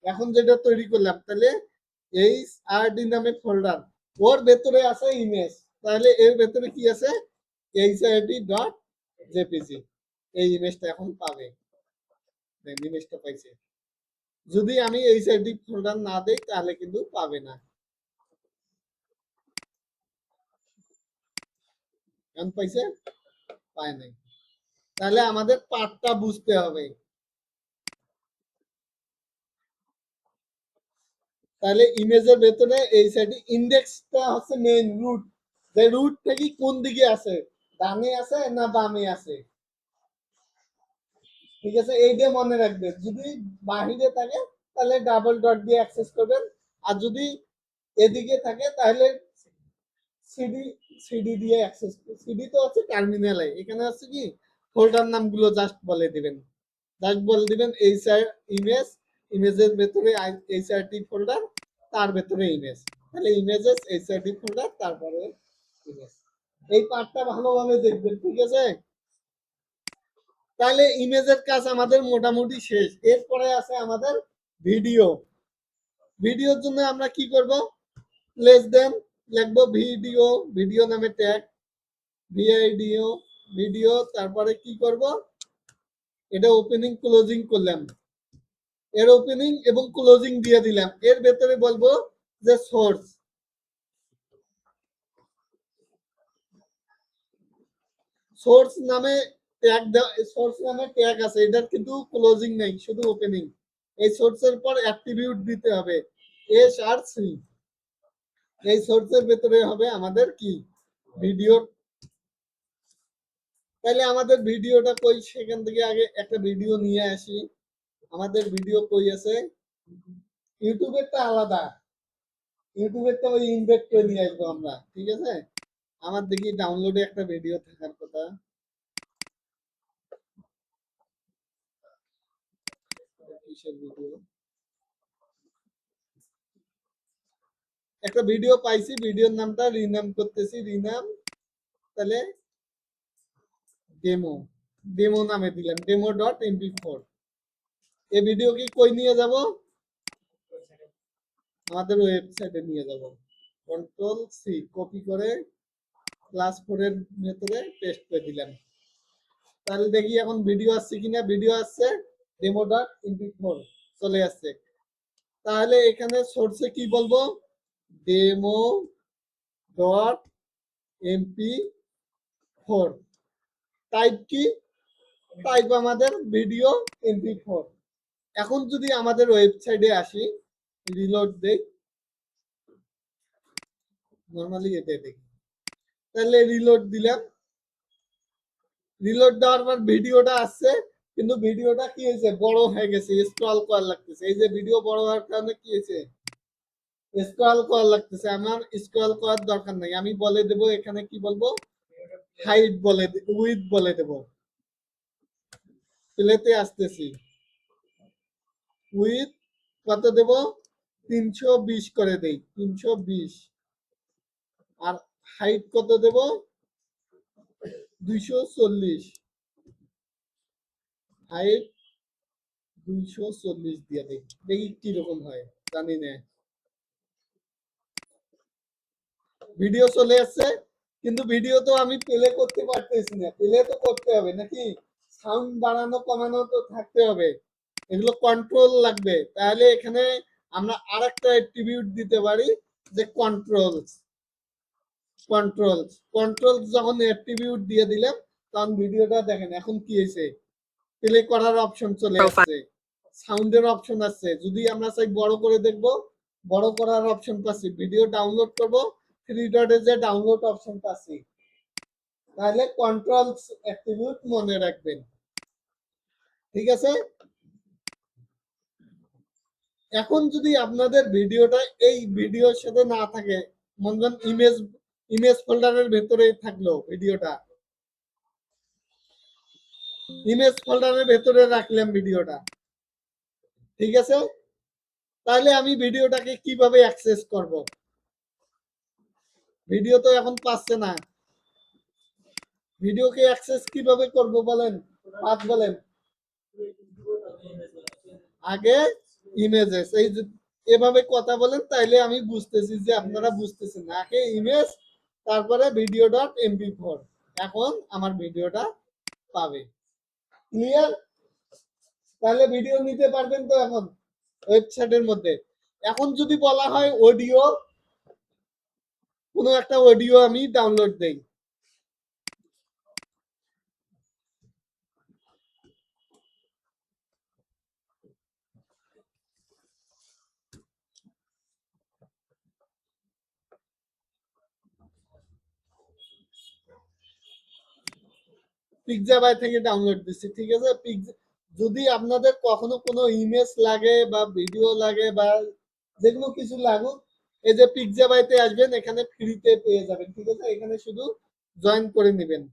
এখন যেটা তৈরি করলাম, তাহলে এইচআরডি নামে ফোল্ডার, ওর ভেতরে আছে ইমেজ, তাহলে এর ভেতরে কি আছে? HRD dot JPG. এই ইমেজটা এখন পাবে, ইমেজটা পাইছে। যদি আমি এইচআরডি ফোল্ডার না দেই তাহলে কিন্তু পাবে না। এখন পাইছে? পায় নাই। তাহলে আমাদের পার্টটা বুঝতে হবে। তাহলে ইমেজের ভেতরে এই সাইডে ইন্ডেক্সটা হচ্ছে মেইন রুট, যে রুট থেকে কোন দিকে আছে, ডানে আছে না বামে আছে। ঠিক আছে, এইটা মনে রাখবেন। যদি বাহিরে থাকে তাহলে ডাবল ডট দিয়ে অ্যাক্সেস করবেন, আর যদি এদিকে থাকে তাহলে সিডি, সিডি দিয়ে অ্যাক্সেস করবেন। সিডি তো হচ্ছে টার্মিনালে, এখানে আছে কি ফোল্ডার নামগুলো জাস্ট বলে দিবেন। জাস্ট বলে দিবেন এইচআর ইমেজ, ইমেজের ভেতরে এইচআরটি ফোল্ডার, তার ভেতরে ইমেজ, তাহলে ইমেজেস এইচআরটি ফোল্ডার, তারপরে ইমেজ। এই পার্টটা ভালোভাবে দেখবেন, ঠিক আছে? তাহলে ইমেজের কাজ আমাদের মোটামুটি শেষ। এরপরে আছে আমাদের ভিডিও। ভিডিওর জন্য আমরা কি করব? লেস দেন লিখবো ভিডিও, ভিডিও নামে ট্যাগ, ভিআইডিও, ভিডিও। তারপরে কি করব? এটা ওপেনিং ক্লোজিং করলাম, এর ওপেনিং এবং ক্লোজিং দিয়ে দিলাম। এর ভেতরে বলবো যে সোর্স, সোর্স নামে ট্যাগ, সোর্স নামে ট্যাগ আছে, এটার কিন্তু ক্লোজিং নেই, শুধু ওপেনিং। এই সোর্সের পর অ্যাট্রিবিউট দিতে হবে এস আর সি। এই সোর্সের ভেতরে হবে আমাদের কি ভিডিও। তাহলে আমাদের ভিডিওটা কই, সেখান থেকে আগে একটা ভিডিও নিয়ে আসি। আমাদের ভিডিও কই আছে? ইউটিউবেরটা আলাদা, ইউটিউবেরটা ওই ইনভেট করে নিয়ে আসবো আমরা, ঠিক আছে? আমার দেখি ডাউনলোডে একটা ভিডিও থাকার কথা। কিসের ভিডিও? একটা ভিডিও পাইছি, ভিডিওর নামটা রিনাম করতেছি, রিনাম, তাহলে ডেমো, ডেমো নামে দিলাম, ডেমো ডট এমপি4। এই ভিডিও কি কই নিয়ে যাব? আমাদের ওয়েবসাইটে নিয়ে যাব। কন্ট্রোল সি কপি করে ক্লাস 4 এর ভেতরে পেস্ট করে দিলাম। তাহলে দেখি এখন ভিডিও আসছে কিনা। ভিডিও আসছে, ডেমো ডট এমপি4 চলে আসছে। তাহলে এখানে সোর্সে কি বলবো? Demo dot MP4. টাইপ কি? টাইপ আমাদের ভিডিও এমপি4। এখন যদি আমাদের ওয়েবসাইটে আসি, রিলোড দেই, নরমালি এটা দেখি, তাহলে রিলোড দিলাম। রিলোড দেওয়ার পর ভিডিওটা আসছে, কিন্তু ভিডিওটা কি হয়েছে? বড় হয়ে গেছে, স্ক্রল করা লাগতেছে। এই যে ভিডিও বড় হওয়ার কারণে কি হয়েছে? স্ক্রল করা লাগতেছে। আমার স্ক্রল করার দরকার নাই, আমি বলে দেব এখানে কি বলবো? হাইট বলে, উইথ বলে দেব। প্লেতে আসতেছি, উইথ কত দেব? 320 করে দেই, 320। আর হাইট কত দেব? 240। হাইট 240 দিয়ে দেই, দেখি কিরকম হয়, জানি না। ভিডিও চলে আসছে, কিন্তু ভিডিও তো আমি প্লে করতে পারতেছি না। প্লে তো করতে হবে নাকি? সাউন্ড বাড়ানো কমানো তো থাকতে হবে, এগুলো কন্ট্রোল লাগবে। তাহলে এখানে আমরা আরেকটা অ্যাট্রিবিউট দিতে পারি, যে কন্ট্রোলস। কন্ট্রোলস, কন্ট্রোলস যখন অ্যাট্রিবিউট দিয়ে দিলাম, তখন ভিডিওটা দেখেন এখন কি হয়েছে, প্লে করার অপশন চলে আসছে, সাউন্ডের অপশন আসছে। যদি আমরা চাই বড় করে দেখব, বড় করার অপশন পাচ্ছি। ভিডিও ডাউনলোড করব, 3 ডটে যে ডাউনলোড অপশন পাচ্ছি। তাহলে কন্ট্রোলস অ্যাট্রিবিউট মনে রাখবেন, ঠিক আছে? এখন যদি আপনাদের ভিডিওটা এই ভিডিওর সাথে না থাকে, মনে করেন ইমেজ ফোল্ডারের ভেতরেই থাকলো ভিডিওটা, ইমেজ ফোল্ডারের ভেতরে রাখলাম ভিডিওটা, ঠিক আছে। তাহলে আমি ভিডিওটাকে কিভাবে অ্যাক্সেস করব? ভিডিও তো এখন পাচ্ছে না, ভিডিওকে অ্যাক্সেস কিভাবে করব বলেন, বলেন। আগে ইমেজেস, এই যে এভাবে কথা বলেন তাইলে আমি বুঝতেছি যে আপনারা বুঝতেছেন না। আগে ইমেজ, তারপরে ভিডিও ডট এমপি4, এখন আমার ভিডিওটা পাবে। ক্লিয়ার? তাহলে ভিডিও নিতে পারবেন তো এখন ওয়েবসাইটের মধ্যে। এখন যদি বলা হয় অডিও, কোনো একটা অডিও আমি ডাউনলোড দেই, পিক্সাবাই থেকে ডাউনলোড দিচ্ছি, ঠিক আছে। যদি আপনাদের কখনো কোনো ইমেজ লাগে বা ভিডিও লাগে বা যেগুলো কিছু লাগুক, এই যে পিক্সাবাইতে আসবেন, এখানে ফ্রিতে পেয়ে যাবেন, ঠিক আছে। এখানে শুধু জয়েন করে নেবেন।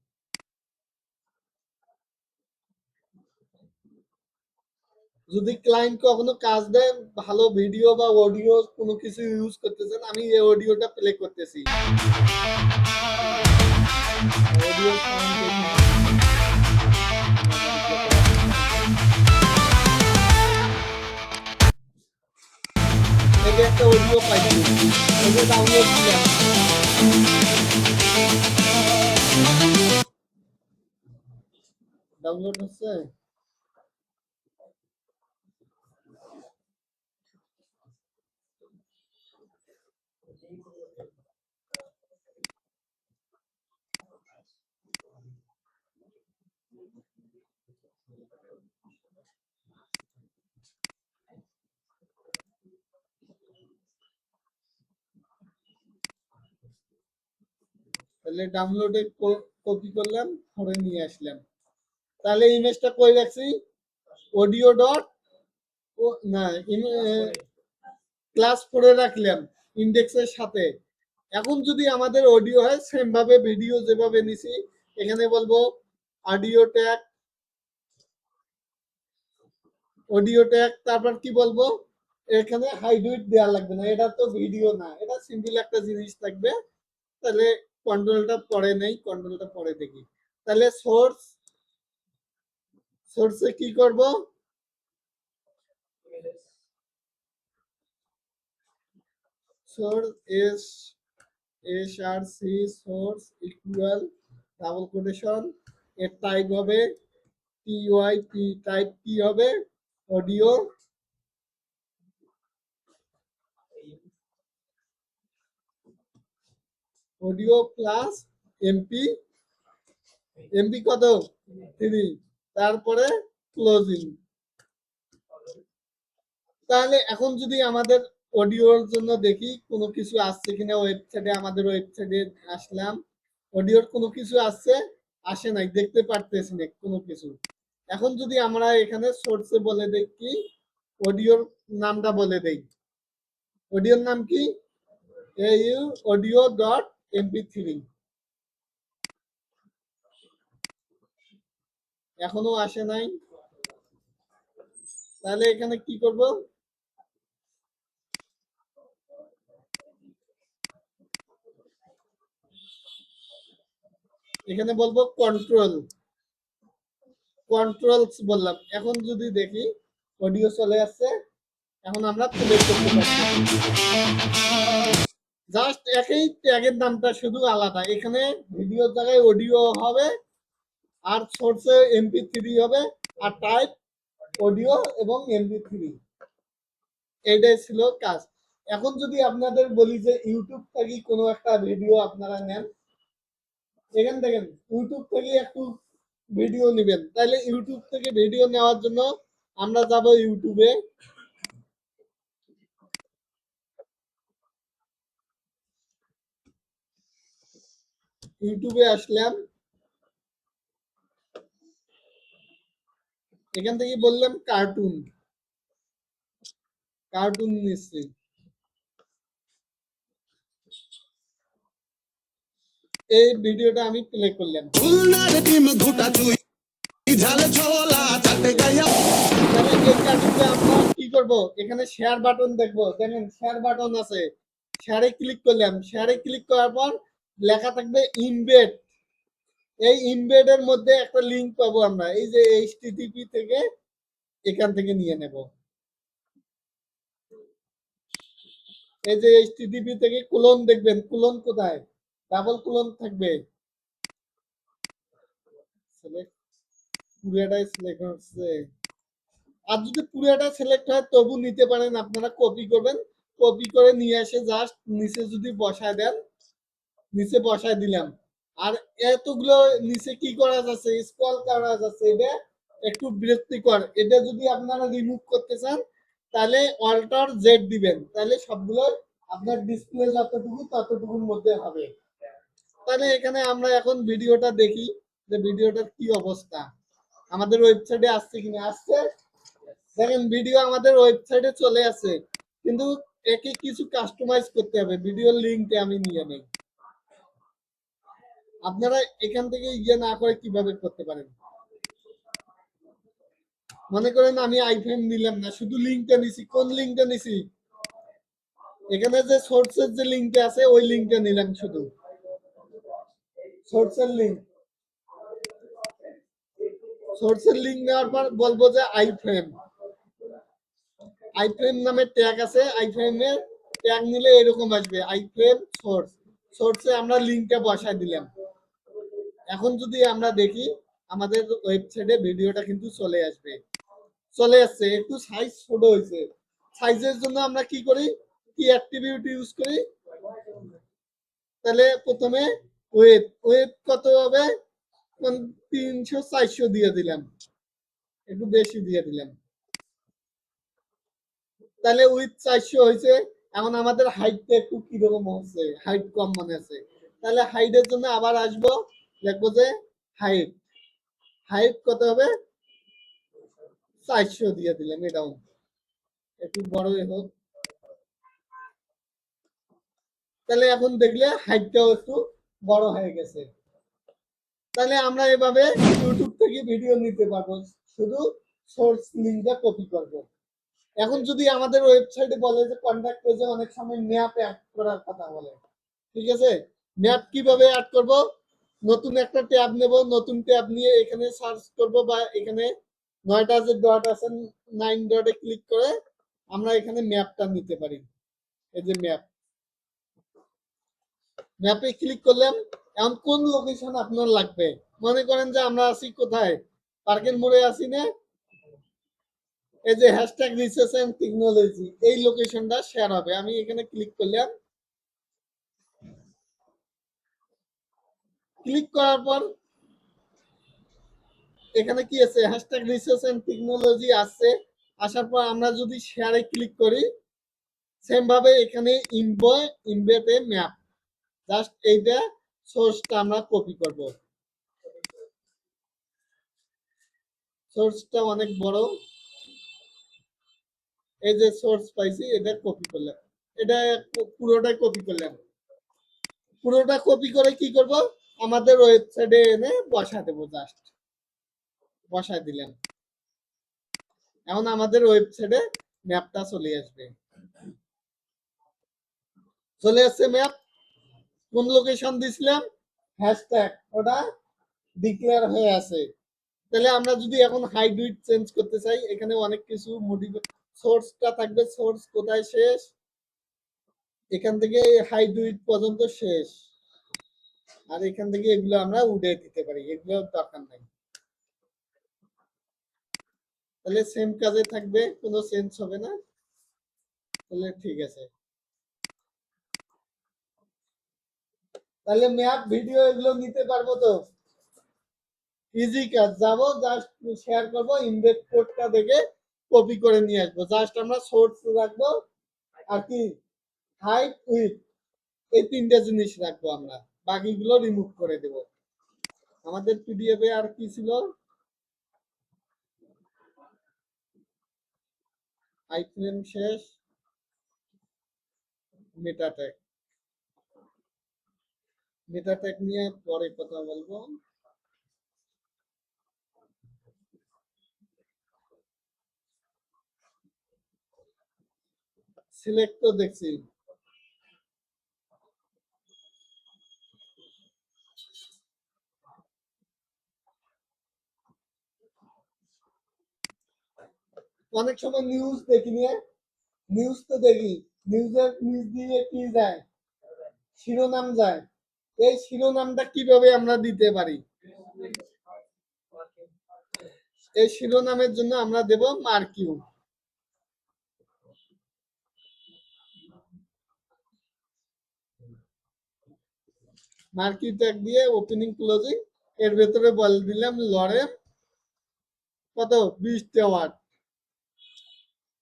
যদি ক্লায়েন্ট কখনো কাজ দেন, ভালো ভিডিও বা অডিও কোনো কিছু ইউজ করতেছেন, আমি এই অডিওটা প্লে করতেছি, অডিও থেকে একটা অডিও পাইছি, ওটা ডাউনলোড দিলাম, ডাউনলোড হচ্ছে। তাহলে ডাউনলোডে কপি করলাম, করে নিয়ে আসলাম। তাহলে ইমেজটা কই রাখছি? অডিও ডট না, ক্লাস 4 রাখলাম ইন্ডেক্সের সাথে। এখন যদি আমাদের অডিও হয়, সেম ভাবে ভিডিও যেভাবে নিছি, এখানে বলবো অডিও ট্যাগ, অডিও ট্যাগ, তারপর কি বলবো, এখানে হাইডুইট দেওয়া লাগবে না, এটা তো ভিডিও না, এটা সিম্পল একটা জিনিস থাকবে। তাহলে কন্ট্রোলটা পরে নেই, কন্ট্রোলটা পরে দেখি। তাহলে সোর্সে কি করব? Source SRC source equal double quotation, এর টাইপ হবে TYP, টাইপ কি হবে? Audio, audio plus MP, MP কত? 3, তারপরে ক্লোজিং। তাহলে এখন যদি আমাদের অডিওর জন্য দেখি কোনো কিছু আসছে কিনা ওয়েবসাইটে, আমাদের ওয়েবসাইটে আসলাম, অডিওর কোনো কিছু আসছে, আসে নাই, দেখতে পারতেছি না কোনো কিছু। এখন যদি আমরা এখানে সোর্সে বলে দেই কি, অডিওর নামটা বলে দেই, অডিওর নাম কি? AU অডিও ডট MP3, এখনো আসে নাই। তাহলে এখানে কি করব? এখানে বলবো কন্ট্রোলস বললাম। এখন যদি দেখি অডিও চলে আসছে, এখন আমরা প্লে করতে পারছি, জাস্ট একই ট্যাগের নামটা শুধু আলাদা। এখানে ভিডিওর জায়গায় অডিও হবে, আর সোর্সে MP3 হবে, আর টাইপ অডিও এবং MP3, এইটাই ছিল কাজ। এখন যদি আপনাদের বলি যে ইউটিউব থেকে কোনো একটা ভিডিও আপনারা নেন, এখান দেখেন ইউটিউব থেকে একটু ভিডিও নেবেন, তাহলে ইউটিউব থেকে ভিডিও নেওয়ার জন্য আমরা যাব ইউটিউবে, ইউটিউবে আসলাম, এখান থেকে বললাম কার্টুন, কার্টুন নিচ্ছি, এই ভিডিওটা আমি প্লে করলাম। তাহলে এই কাজটা আমরা কি করব, এখানে শেয়ার বাটন দেখবো, দেখেন শেয়ার বাটন আছে, শেয়ারে ক্লিক করলাম, শেয়ারে ক্লিক করার পর লেখা থাকবে ইমবেড। এই ইমবেড এর মধ্যে একটা লিংক পাবো আমরা, এই যে এইচটিটিপি থেকে এখান থেকে নিয়ে নেব। এই যে এইচটিটিপি থেকে কোলন দেখবেন, কোলন কোথায়, ডাবল কোলন থাকবে, সিলেক্ট, পুরোটাই সিলেক্ট হচ্ছে। আর যদি পুরোটা সিলেক্ট হয় তবু নিতে পারেন, আপনারা কপি করবেন, কপি করে নিয়ে এসে জাস্ট নিচে যদি বসায় দেন, নিচে বসায় দিলাম। আর এতগুলো নিচে কি করা যাচ্ছে, স্ক্রল করা যাচ্ছে, এটা একটু বিরক্তিকর। এটা যদি আপনারা রিমুভ করতে চান তাহলে অল্টার জেড দিবেন, তাহলে সবগুলো আপনার ডিসপ্লে যতটুকু ততটুকুর মধ্যে হবে। তাহলে এখানে আমরা এখন ভিডিওটা দেখি যে ভিডিওটার কি অবস্থা, আমাদের ওয়েবসাইটে আসছে কিনা। আসছে, দেখেন ভিডিও আমাদের ওয়েবসাইটে চলে আসে, কিন্তু একে কিছু কাস্টমাইজ করতে হবে। ভিডিওর লিঙ্কটা আমি নিয়ে নেই, আপনারা এখান থেকে ইয়ে না করে কিভাবে করতে পারেন। মনে করেন আমি আইফোন নিলাম না, শুধু লিঙ্কটা নিছি। কোন লিঙ্কটা নিছি, এখানে যে সোর্সের যে লিঙ্কটা আছে ওই লিঙ্কটা নিলাম, শুধু সোর্সের লিঙ্ক। সোর্সের লিঙ্ক নেওয়ার পর বলবো যে আইফ্রেম, আইফ্রেম নামে ট্যাগ আছে, আইফ্রেমের ট্যাগ নিলে এরকম আসবে, আইফ্রেম সোর্স। সোর্সে আমরা লিঙ্কটা বসায় দিলাম। এখন যদি আমরা দেখি আমাদের ওয়েবসাইটে ভিডিওটা কিন্তু চলে আসবে, চলে আসছে। একটু সাইজ ছোট হয়েছে, সাইজের জন্য আমরা কি করি, কি অ্যাট্রিবিউট ইউজ করি। তাহলে প্রথমে ওয়েট, ওয়েট কত হবে, 300 400 দিয়ে দিলাম, একটু বেশি দিয়ে দিলাম। তাহলে উইথ 400 হয়েছে। এখন আমাদের হাইটটা একটু কিরকম হচ্ছে, হাইট কম মনে আছে, তাহলে হাইটের জন্য আবার আসবো, লিখবো যে হাইট, হাইট কত হবে, 400 দিয়ে দিলাম। এটাও একটু বড় হোক, তাহলে এখন দেখলে হাইটটাও একটু বড় হয়ে গেছে। তাহলে আমরা এভাবে ইউটিউব থেকে ভিডিও নিতে পারবো, শুধু সোর্স লিঙ্কটা কপি করব। এখন যদি আমাদের ওয়েবসাইটে বলে যে কন্ট্যাক্ট পেজে অনেক সময় ম্যাপ অ্যাড করার কথা বলে, ঠিক আছে, ম্যাপ কিভাবে অ্যাড করব, নতুন একটা ট্যাব নেব, নতুন ট্যাব নিয়ে এখানে সার্চ করব, বা এখানে 9টা যে ডট আছে 9 ডটে ক্লিক করে আমরা এখানে ম্যাপটা নিতে পারি। এই যে ম্যাপ, ম্যাপে ক্লিক করলাম। এখন কোন লোকেশন আপনার লাগবে, মনে করেন যে আমরা আছি কোথায়, পার্কের মোড়ে আছি না, এই যে হ্যাশট্যাগ রিসার্চ এন্ড টেকনোলজি, এই লোকেশনটা শেয়ার হবে। আমি এখানে ক্লিক করলাম, ক্লিক করার পর এখানে কি আছে, হ্যাশট্যাগ রিসার্চ এন্ড টেকনোলজি আসছে। আসার পর আমরা যদি শেয়ারে ক্লিক করি, সেম ভাবে এখানে ইমবেডে ম্যাপ, জাস্ট এইটা সোর্সটা আমরা কপি করব। সোর্সটা অনেক বড়, এই যে সোর্স পাইছি এটা কপি করলাম, এটা পুরোটাই কপি করলাম। পুরোটা কপি করে কি করব, আমাদের ওয়েবসাইটে এনে বসা দেবো, জাস্ট বসায় দিলাম। এখন আমাদের ওয়েবসাইটে ম্যাপটা চলে আসবে, চলে আসছে ম্যাপ। কোন লোকেশন দিছিলাম, হ্যাশট্যাগ, ওটা ডিক্লেয়ার হয়ে আছে। তাহলে আমরা যদি এখন হাইট উইডথ চেঞ্জ করতে চাই, এখানে অনেক কিছু সোর্সটা থাকবে, সোর্স কোথায় শেষ, এখান থেকে হাইট উইডথ পর্যন্ত শেষ, আর এখান থেকে এগুলো আমরা উঠে দিতে পারি, এগুলো দরকার নাই। তাহলে সেম কাজে থাকবে, কোনো চেঞ্জ হবে না। তাহলে ঠিক আছে, তাহলে ম্যাপ ভিডিও এগুলো নিতে পারবো তো, ইজি কাজ। যাবো জাস্ট শেয়ার করবো, ইনভেস্ট কোডটা দেখে কপি করে নিয়ে আসবো, জাস্ট আমরা সোর্স রাখবো আর কি হাইট উইথ, এই তিনটা জিনিস রাখবো আমরা, বাকিগুলো রিমুভ করে দেব। আমাদের পিডিএফ এ আর কি ছিল, আইফ্রেম শেষ, মেটা ট্যাগ, মেটাট্যাগ নিয়ে পরে কথা বলবো। সিলেক্ট তো দেখছি। অনেক সময় নিউজ দেখি নিয়ে, নিউজ তো দেখি, নিউজের নিউজ দিয়ে কি যায়, শিরোনাম যায়। এই শিরোনামটা কিভাবে আমরা দিতে পারি? এই শিরোনামের জন্য আমরা দেব মার্কিউ। মার্কিউ ট্যাগ দিয়ে ওপেনিং ক্লোজিং, এর ভেতরে বলে দিলাম লরে কত 20টা ওয়ার্ড।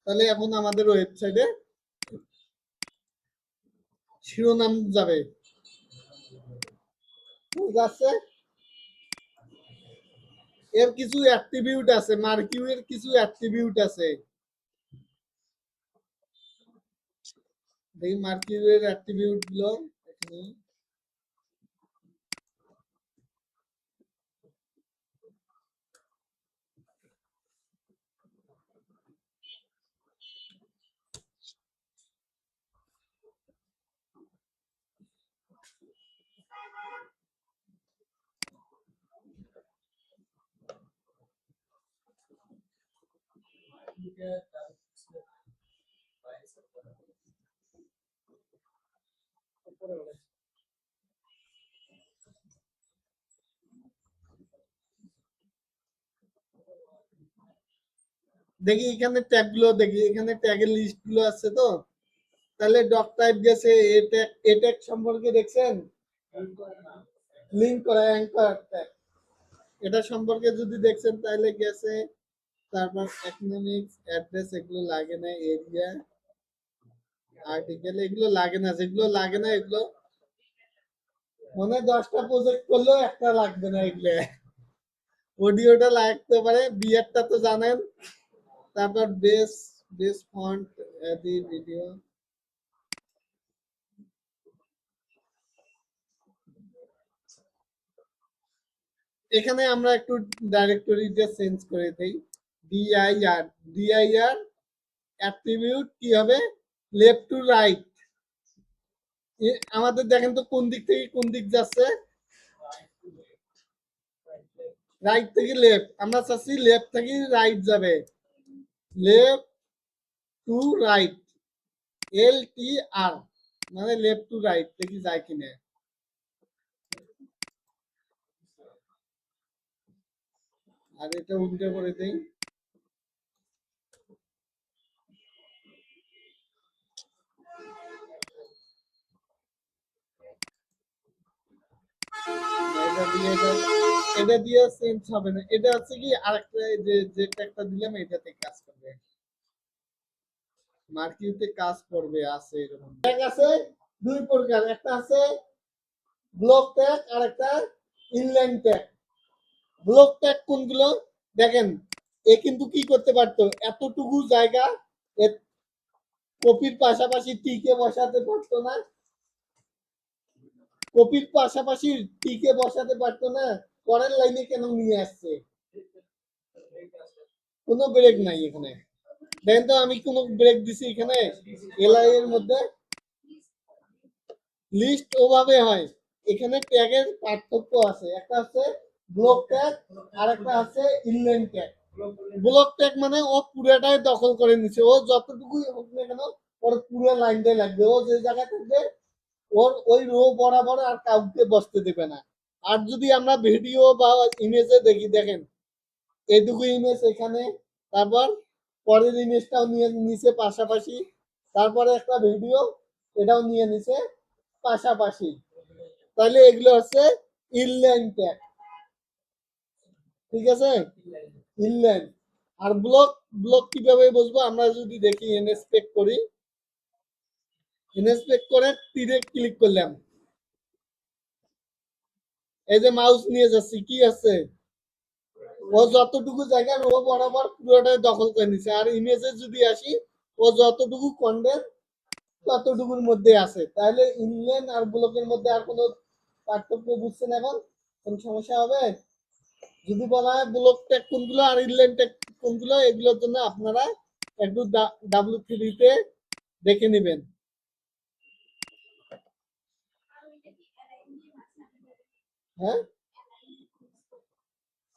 তাহলে এখন আমাদের ওয়েবসাইটে শিরোনাম যাবে, যাচ্ছে। এর কিছু অ্যাট্রিবিউট আছে, মার্কিউ এর কিছু অ্যাট্রিবিউট আছে। দেখি মার্কিউ এর অ্যাট্রিবিউট গুলো এখানে। দেখি এখানে ট্যাগ গুলো, দেখি এখানে ট্যাগের লিস্ট গুলো আছে তো। তাহলে ডক টাইপ গেছে, এ ট্যাগ সম্পর্কে দেখছেন, লিঙ্ক করা অ্যাঙ্কার ট্যাগ, এটা সম্পর্কে যদি দেখছেন তাহলে গেছে। তারপর ইকোনমিক্স, অ্যাড্রেস এগুলো লাগে না, এরিয়া, আর্টিকেল এগুলো লাগে না, যেগুলো লাগে না এগুলো মনে 10টা প্রজেক্ট করলেও একটা লাগবে না এগুলো। অডিওটা লাগতে পারে, বিয়ারটা তো জানেন। তারপর বেস, বেস ফন্ট, এডি ভিডিও। এখানে আমরা একটু ডাইরেক্টরিটা চেঞ্জ করে দেই। ডিআইআর, ডিআইআর অ্যাট্রিবিউট কি হবে, লেফট টু রাইট। আমাদের দেখেন তো কোন দিক থেকে কোন দিক যাচ্ছে, রাইট থেকে লেফট। আমরা চাচ্ছি লেফট থেকে রাইট যাবে, লেফট টু রাইট, এল টি আর, মানে লেফট টু রাইট। দেখি যায় কিনা। আর এটা উল্টে করে দেই। এটা দিয়ে এটা দিয়ে চেঞ্জ হবে না, এটা হচ্ছে কি আরেকটা, যে ট্যাগটা দিলাম এটাতে কাজ করবে, মার্কিউতে কাজ করবে। আছে এরকম ট্যাগ আছে দুই প্রকার, একটা আছে ব্লক ট্যাগ আর একটা ইনলাইন ট্যাগ। ব্লক ট্যাগ কোনগুলো দেখেন, এ কিন্তু কি করতে পারতো, এতটুকু জায়গা কপির পাশাপাশি টিকে বসাতে পারতো না, কপির পাশাপাশি টিকে বসাতে পারতো না, পরের লাইনে কেন নিয়ে আসছে, কোনো ব্রেক নাই এখানে। দেখেন তো আমি কোনো ব্রেক দিছি এখানে, এলআই এর মধ্যে লিস্ট ওভাবে হয়। এখানে ট্যাগের পার্থক্য আছে, একটা আছে ব্লক ট্যাগ আর একটা আছে ইনলাইন ট্যাগ। ব্লক ট্যাগ মানে ও পুরোটাই দখল করে নিছে, ও যতটুকুই হোক না কেন ওর পুরো লাইনটাই লাগবে, ও যে জায়গায় থাকবে ওর ওই রো বরাবর আর কাউকে বসতে দেবে না। আর যদি আমরা ভিডিও বা ইমেজে দেখি, দেখেন এইটুকু ইমেজ এখানে, তারপর পরের ইমেজটাও নিয়ে নিচে পাশাপাশি, তারপরে একটা ভিডিও এটাও নিয়ে নিচে পাশাপাশি। তাহলে এগুলো হচ্ছে ইনলাইন ট্যাগ, ঠিক আছে, ইনলাইন। আর ব্লক, ব্লক কিভাবে বুঝবো, আমরা যদি দেখি ইনস্পেক্ট করি, ইনস্পেক্ট করে তীরে ক্লিক করলাম, এই যে মাউস নিয়ে যাচ্ছি, কি আছে, ও যতটুকু জায়গা রো বরাবর পুরোটাই দখল করে নিছে। আর ইমেজে যদি আসি, ও যতটুকু কন্টেন্ট ততটুকুর মধ্যে আছে। তাহলে ইনলাইন আর ব্লকের মধ্যে আর কোনো পার্থক্য বুঝছেন এখন? কোন সমস্যা হবে? যদি বলা হয় ব্লক ট্যাগ কোনগুলো আর ইনলাইন ট্যাগ কোনগুলো, এগুলোর জন্য আপনারা একটু W3 দেখে নেবেন। হ্যাঁ,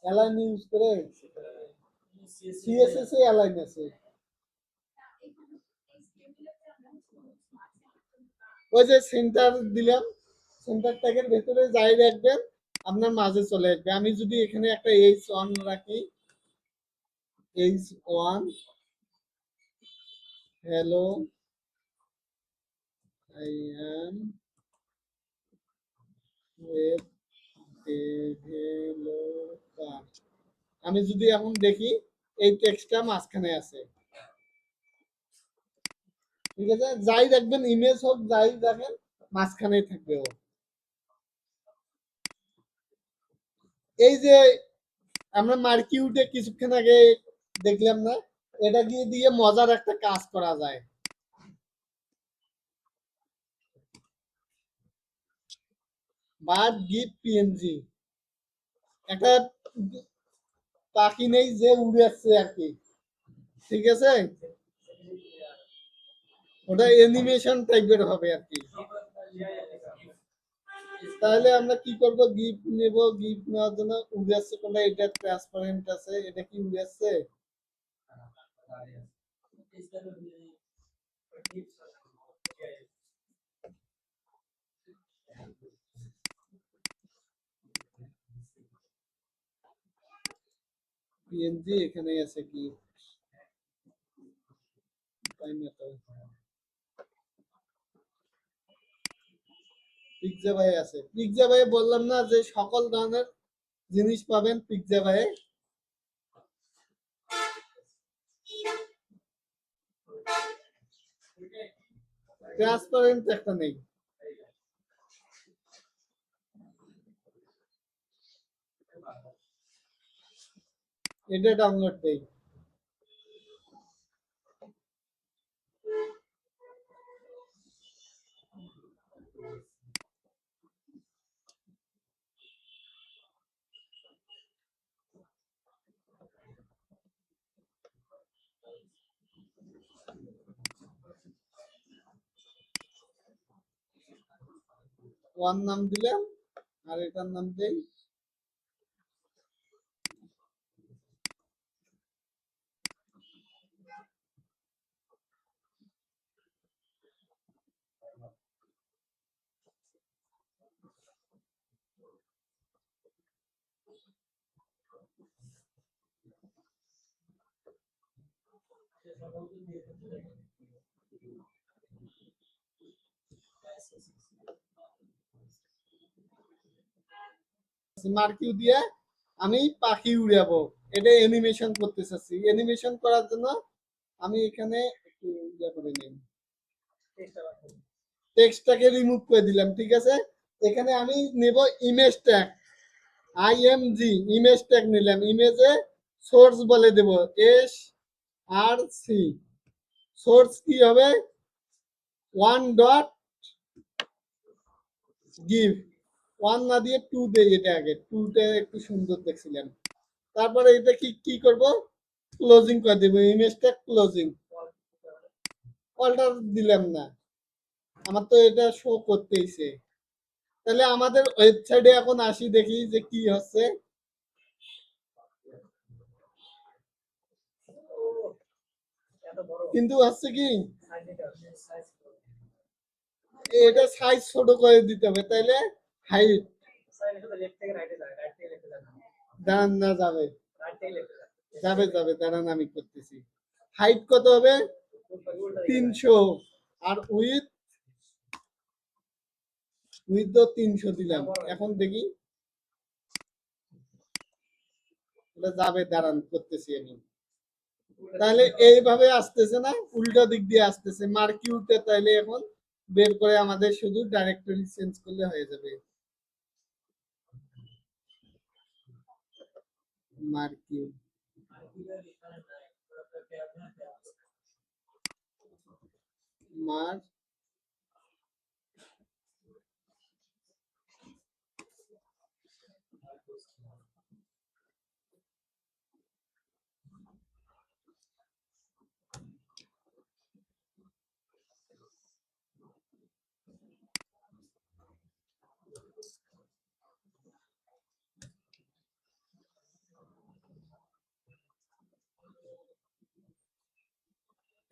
অ্যালাইন ইউজ করে সিএসএস এ অ্যালাইন আছে। ওই যে সেন্টার দিলাম, সেন্টার ট্যাগের ভেতরে যাই রাখবেন আপনার মাঝে চলে আসবে। আমি যদি এখানে একটা H1 রাখি, H1 hello I am web developer, আমি যদি এখন দেখি এই টেক্সটটা মাঝখানে আছে, ঠিক আছে? যাই দেখবেন ইমেজ হোক যাই দেখেন মাঝখানেই থাকবে ও। এই যে আমরা মার্কিউটে কিছুক্ষণ আগে দেখলাম না, এটা দিয়ে মজার একটা কাজ করা যায়। বাট গিভ পিএনজি, একটা পাখি নেই যে উড়ে আসছে আর কি, ঠিক আছে? ওটা অ্যানিমেশন টাইপের হবে আর কি। তাহলে আমরা কি করব, গিফট নেব, গিফট নেওয়ার জন্য উড়ে আসছে কোনটা, এটা ট্রান্সপারেন্ট আছে, এটা কি উড়ে আসছে? পিএনজি এখানে আছে কি পাই না তো, পিকজা ভাই আছে, পিকজা ভাই বললাম না যে সকল ধরনের জিনিস পাবেন পিকজা ভাই। ট্রান্সপারেন্ট একটা নেই, এটা ডাউনলোড দেই। 1 নাম দিলাম আর এটার নাম দেই 1 মার্কিউ দিয়ে আমি পাখি উড়াবো, এটা অ্যানিমেশন করতে চাচ্ছি। অ্যানিমেশন করার জন্য আমি এখানে একটু ইয়া করে নিই, টেক্সটটাকে রিমুভ করে দিলাম, ঠিক আছে? এখানে আমি নেব image tag, IMG image tag নিলাম, ইমেজে সোর্স বলে দেব SRC, সোর্স কি হবে 1 ডট গিভ, 1 না দিয়ে 2 দেই, এটা আগে 2 তে একটু সুন্দর দেখছিলাম। তারপরে এটা কি কি করব, ক্লোজিং করে দেব, ইমেজটা ক্লোজিং, অল্টার দিলাম না, আমার তো এটা শো করতেইছে। তাহলে আমাদের ওয়েবসাইটে এখন আসি দেখি যে কি হচ্ছে, কিন্তু হচ্ছে কি এটা সাইজ ছোট করে দিতে হবে, তাইলে হাইট দাঁড়ান না যাবে, যাবে যাবে দাঁড়ান আমি করতেছি। হাইট কত হবে 300, আর উইথ তো 300 দিলাম। এখন দেখি এটা যাবে, দাঁড়ান করতেছি আমি। তাহলে এইভাবে আসতেছে না, উল্টো দিক দিয়ে আসতেছে মার্কিউতে, তাইলে এখন বের করে আমাদের শুধু ডাইরেক্টরি চেঞ্জ করলে হয়ে যাবে। মার্কিউ মার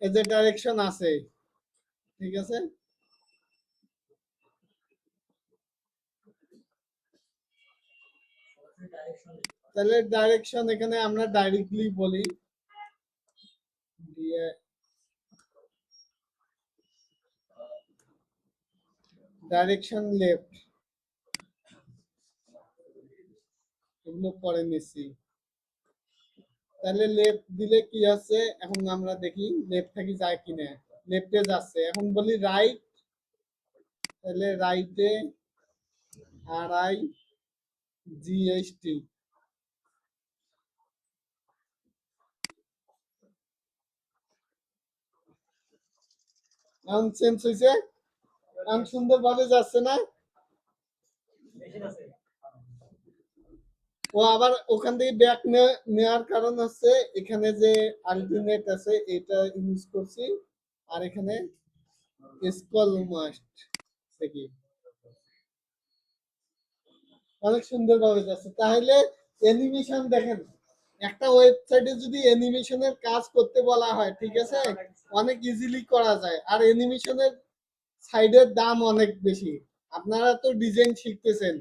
এই যে ডাইরেকশন আছে, ঠিক আছে। তাহলে ডাইরেকশন এখানে আমরা ডাইরেক্টলি বলি দিয়ে ডাইরেকশন লেফট, এগুলো পরে নিচ্ছি। তাহলে লেফট দিলে কি আছে, এখন আমরা দেখি লেফট থেকে যায় কিনা। লেফটে যাচ্ছে, এখন বলি রাইট, তাহলে রাইটে RIGHT, এখন চেঞ্জ হয়েছে, এখন সুন্দরভাবে যাচ্ছে না। ও আবার ওখান থেকে ব্যাক নেওয়ার কারণ হচ্ছে এখানে যে আলটিমেট আছে এটা ইউজ করছি, আর এখানে স্কল মাস্ট থেকে অনেক সুন্দরভাবে যাচ্ছে। তাহলে অ্যানিমেশন দেখেন, একটা ওয়েবসাইটে যদি অ্যানিমেশনের কাজ করতে বলা হয়, ঠিক আছে, অনেক ইজিলি করা যায়। আর অ্যানিমেশনের সাইডের দাম অনেক বেশি। আপনারা তো ডিজাইন শিখতেছেন,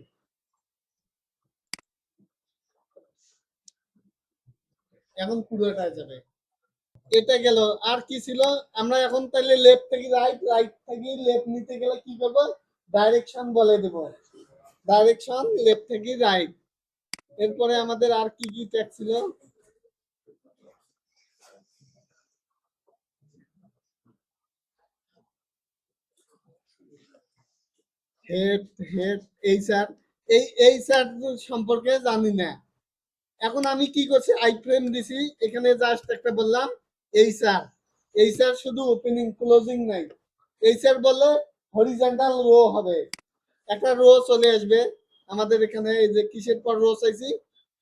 এখন পুরোটা যাবে। এটা গেল, আর কি ছিল, আমরা এখন তাহলে লেফট থেকে রাইট, রাইট থেকে লেফট নিতে গেলে কি করব, ডাইরেকশন বলে দেব, ডাইরেকশন লেফট থেকে রাইট। এরপরে আমাদের আর কি কি ট্যাগ ছিল, হেড, হেড, এই স্যার, এই স্যার সম্পর্কে জানি না। এখন আমি কি করছি, আই ফ্রেম দিছি, এখানে জাস্ট একটা বললাম এই স্যার, এই স্যার শুধু ওপেনিং ক্লোজিং নাই। এই স্যার বললে হরিজন্টাল রো হবে, একটা রো চলে আসবে আমাদের এখানে। এই যে কিসের পর রো চাইছি,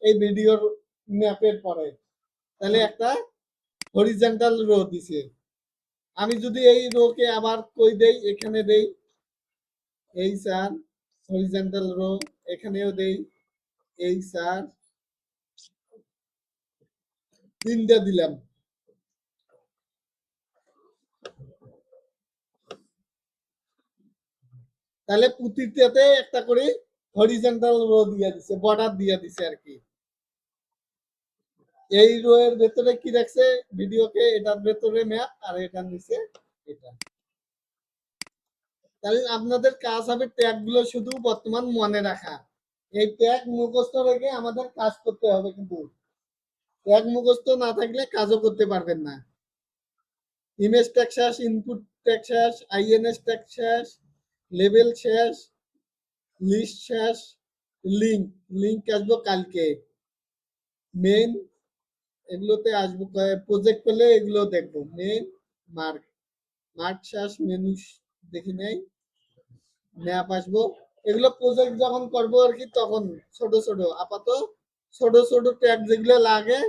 এই ভিডিওর ম্যাপের পরে, তাহলে একটা হরিজন্টাল রো দিছে। আমি যদি এই রো কে আবার কই দেই, এখানে দেই এই স্যার হরিজন্টাল রো, এখানেও দেই এই স্যার, তিনটা দিলাম। তাহলে প্রতিটাতে একটা করে হরিজন্টাল রো দিয়ে দিছে, বর্ডার দিয়ে দিছে আর কি। এই রো এর ভেতরে কি রাখছে, ভিডিওকে এটার ভেতরে ম্যাপ, আর এটার নিচে এটা। তাহলে আপনাদের কাজ হবে ট্যাগ গুলো শুধু বর্তমান মনে রাখা। এই ট্যাগ মুখস্থ রেখে আমাদের কাজ করতে হবে, কিন্তু ট্যাগ মুখস্থ না থাকলে কাজও করতে পারবেন না। ইমেজ ট্যাগ শেষ, ইনপুট ট্যাগ শেষ, INS ট্যাগ শেষ, লেভেল শেষ, লিস্ট শেষ, লিঙ্ক, লিঙ্ক আসবো কালকে। মেন, এগুলোতে আসবো, প্রজেক্ট করলে এগুলো দেখবো। মেন, মার্ক, মার্ক শেষ, মেনু দেখি নাই, ম্যাপ আসবো। এগুলো প্রজেক্ট যখন করবো আর কি, তখন ছোট ছোট, আপাতত ছোট ছোট ট্যাগ যেগুলো লাগে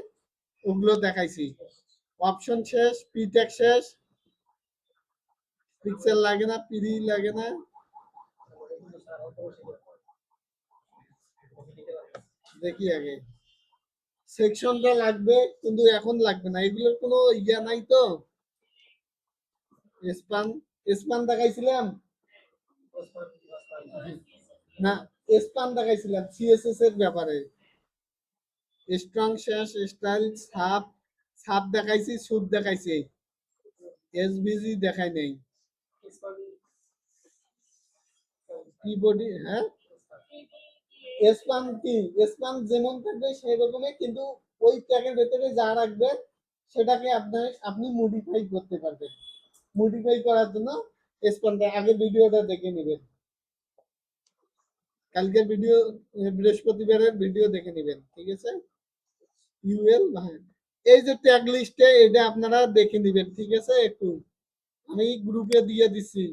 ওগুলো দেখাইছি। অপশন শেষ, পি ট্যাগ শেষ, পিক্সেল লাগে না, পিরি লাগে না, দেখি আগে। সেকশনটা লাগবে কিন্তু এখন লাগবে না, এগুলোর কোনো ইয়া নাই তো। স্পান, স্পান দেখাইছিলাম না, স্পান দেখাইছিলাম CSS এর ব্যাপারে। স্ট্রং শেষ, স্টাইল, সাব, সাব দেখাইছি, সুদ দেখাইছি, SVG দেখাই নাই। কিবোর্ডে, হ্যাঁ, স্পান কি, স্পান যেমন থাকবে সেই রকমই, কিন্তু ওই ট্যাগের ভেতরে যা রাখবে সেটাকে আপনি মডিফাই করতে পারবেন। মডিফাই করার জন্য স্পানটা আগে ভিডিওটা দেখে নেবেন, কালকের ভিডিও, বৃহস্পতিবারের ভিডিও দেখে নেবেন, ঠিক আছে। ইউএল, এই যে ট্যাগ লিস্টে এটা আপনারা দেখে নেবেন, ঠিক আছে। একটু আমি গ্রুপে দিয়ে দিচ্ছি।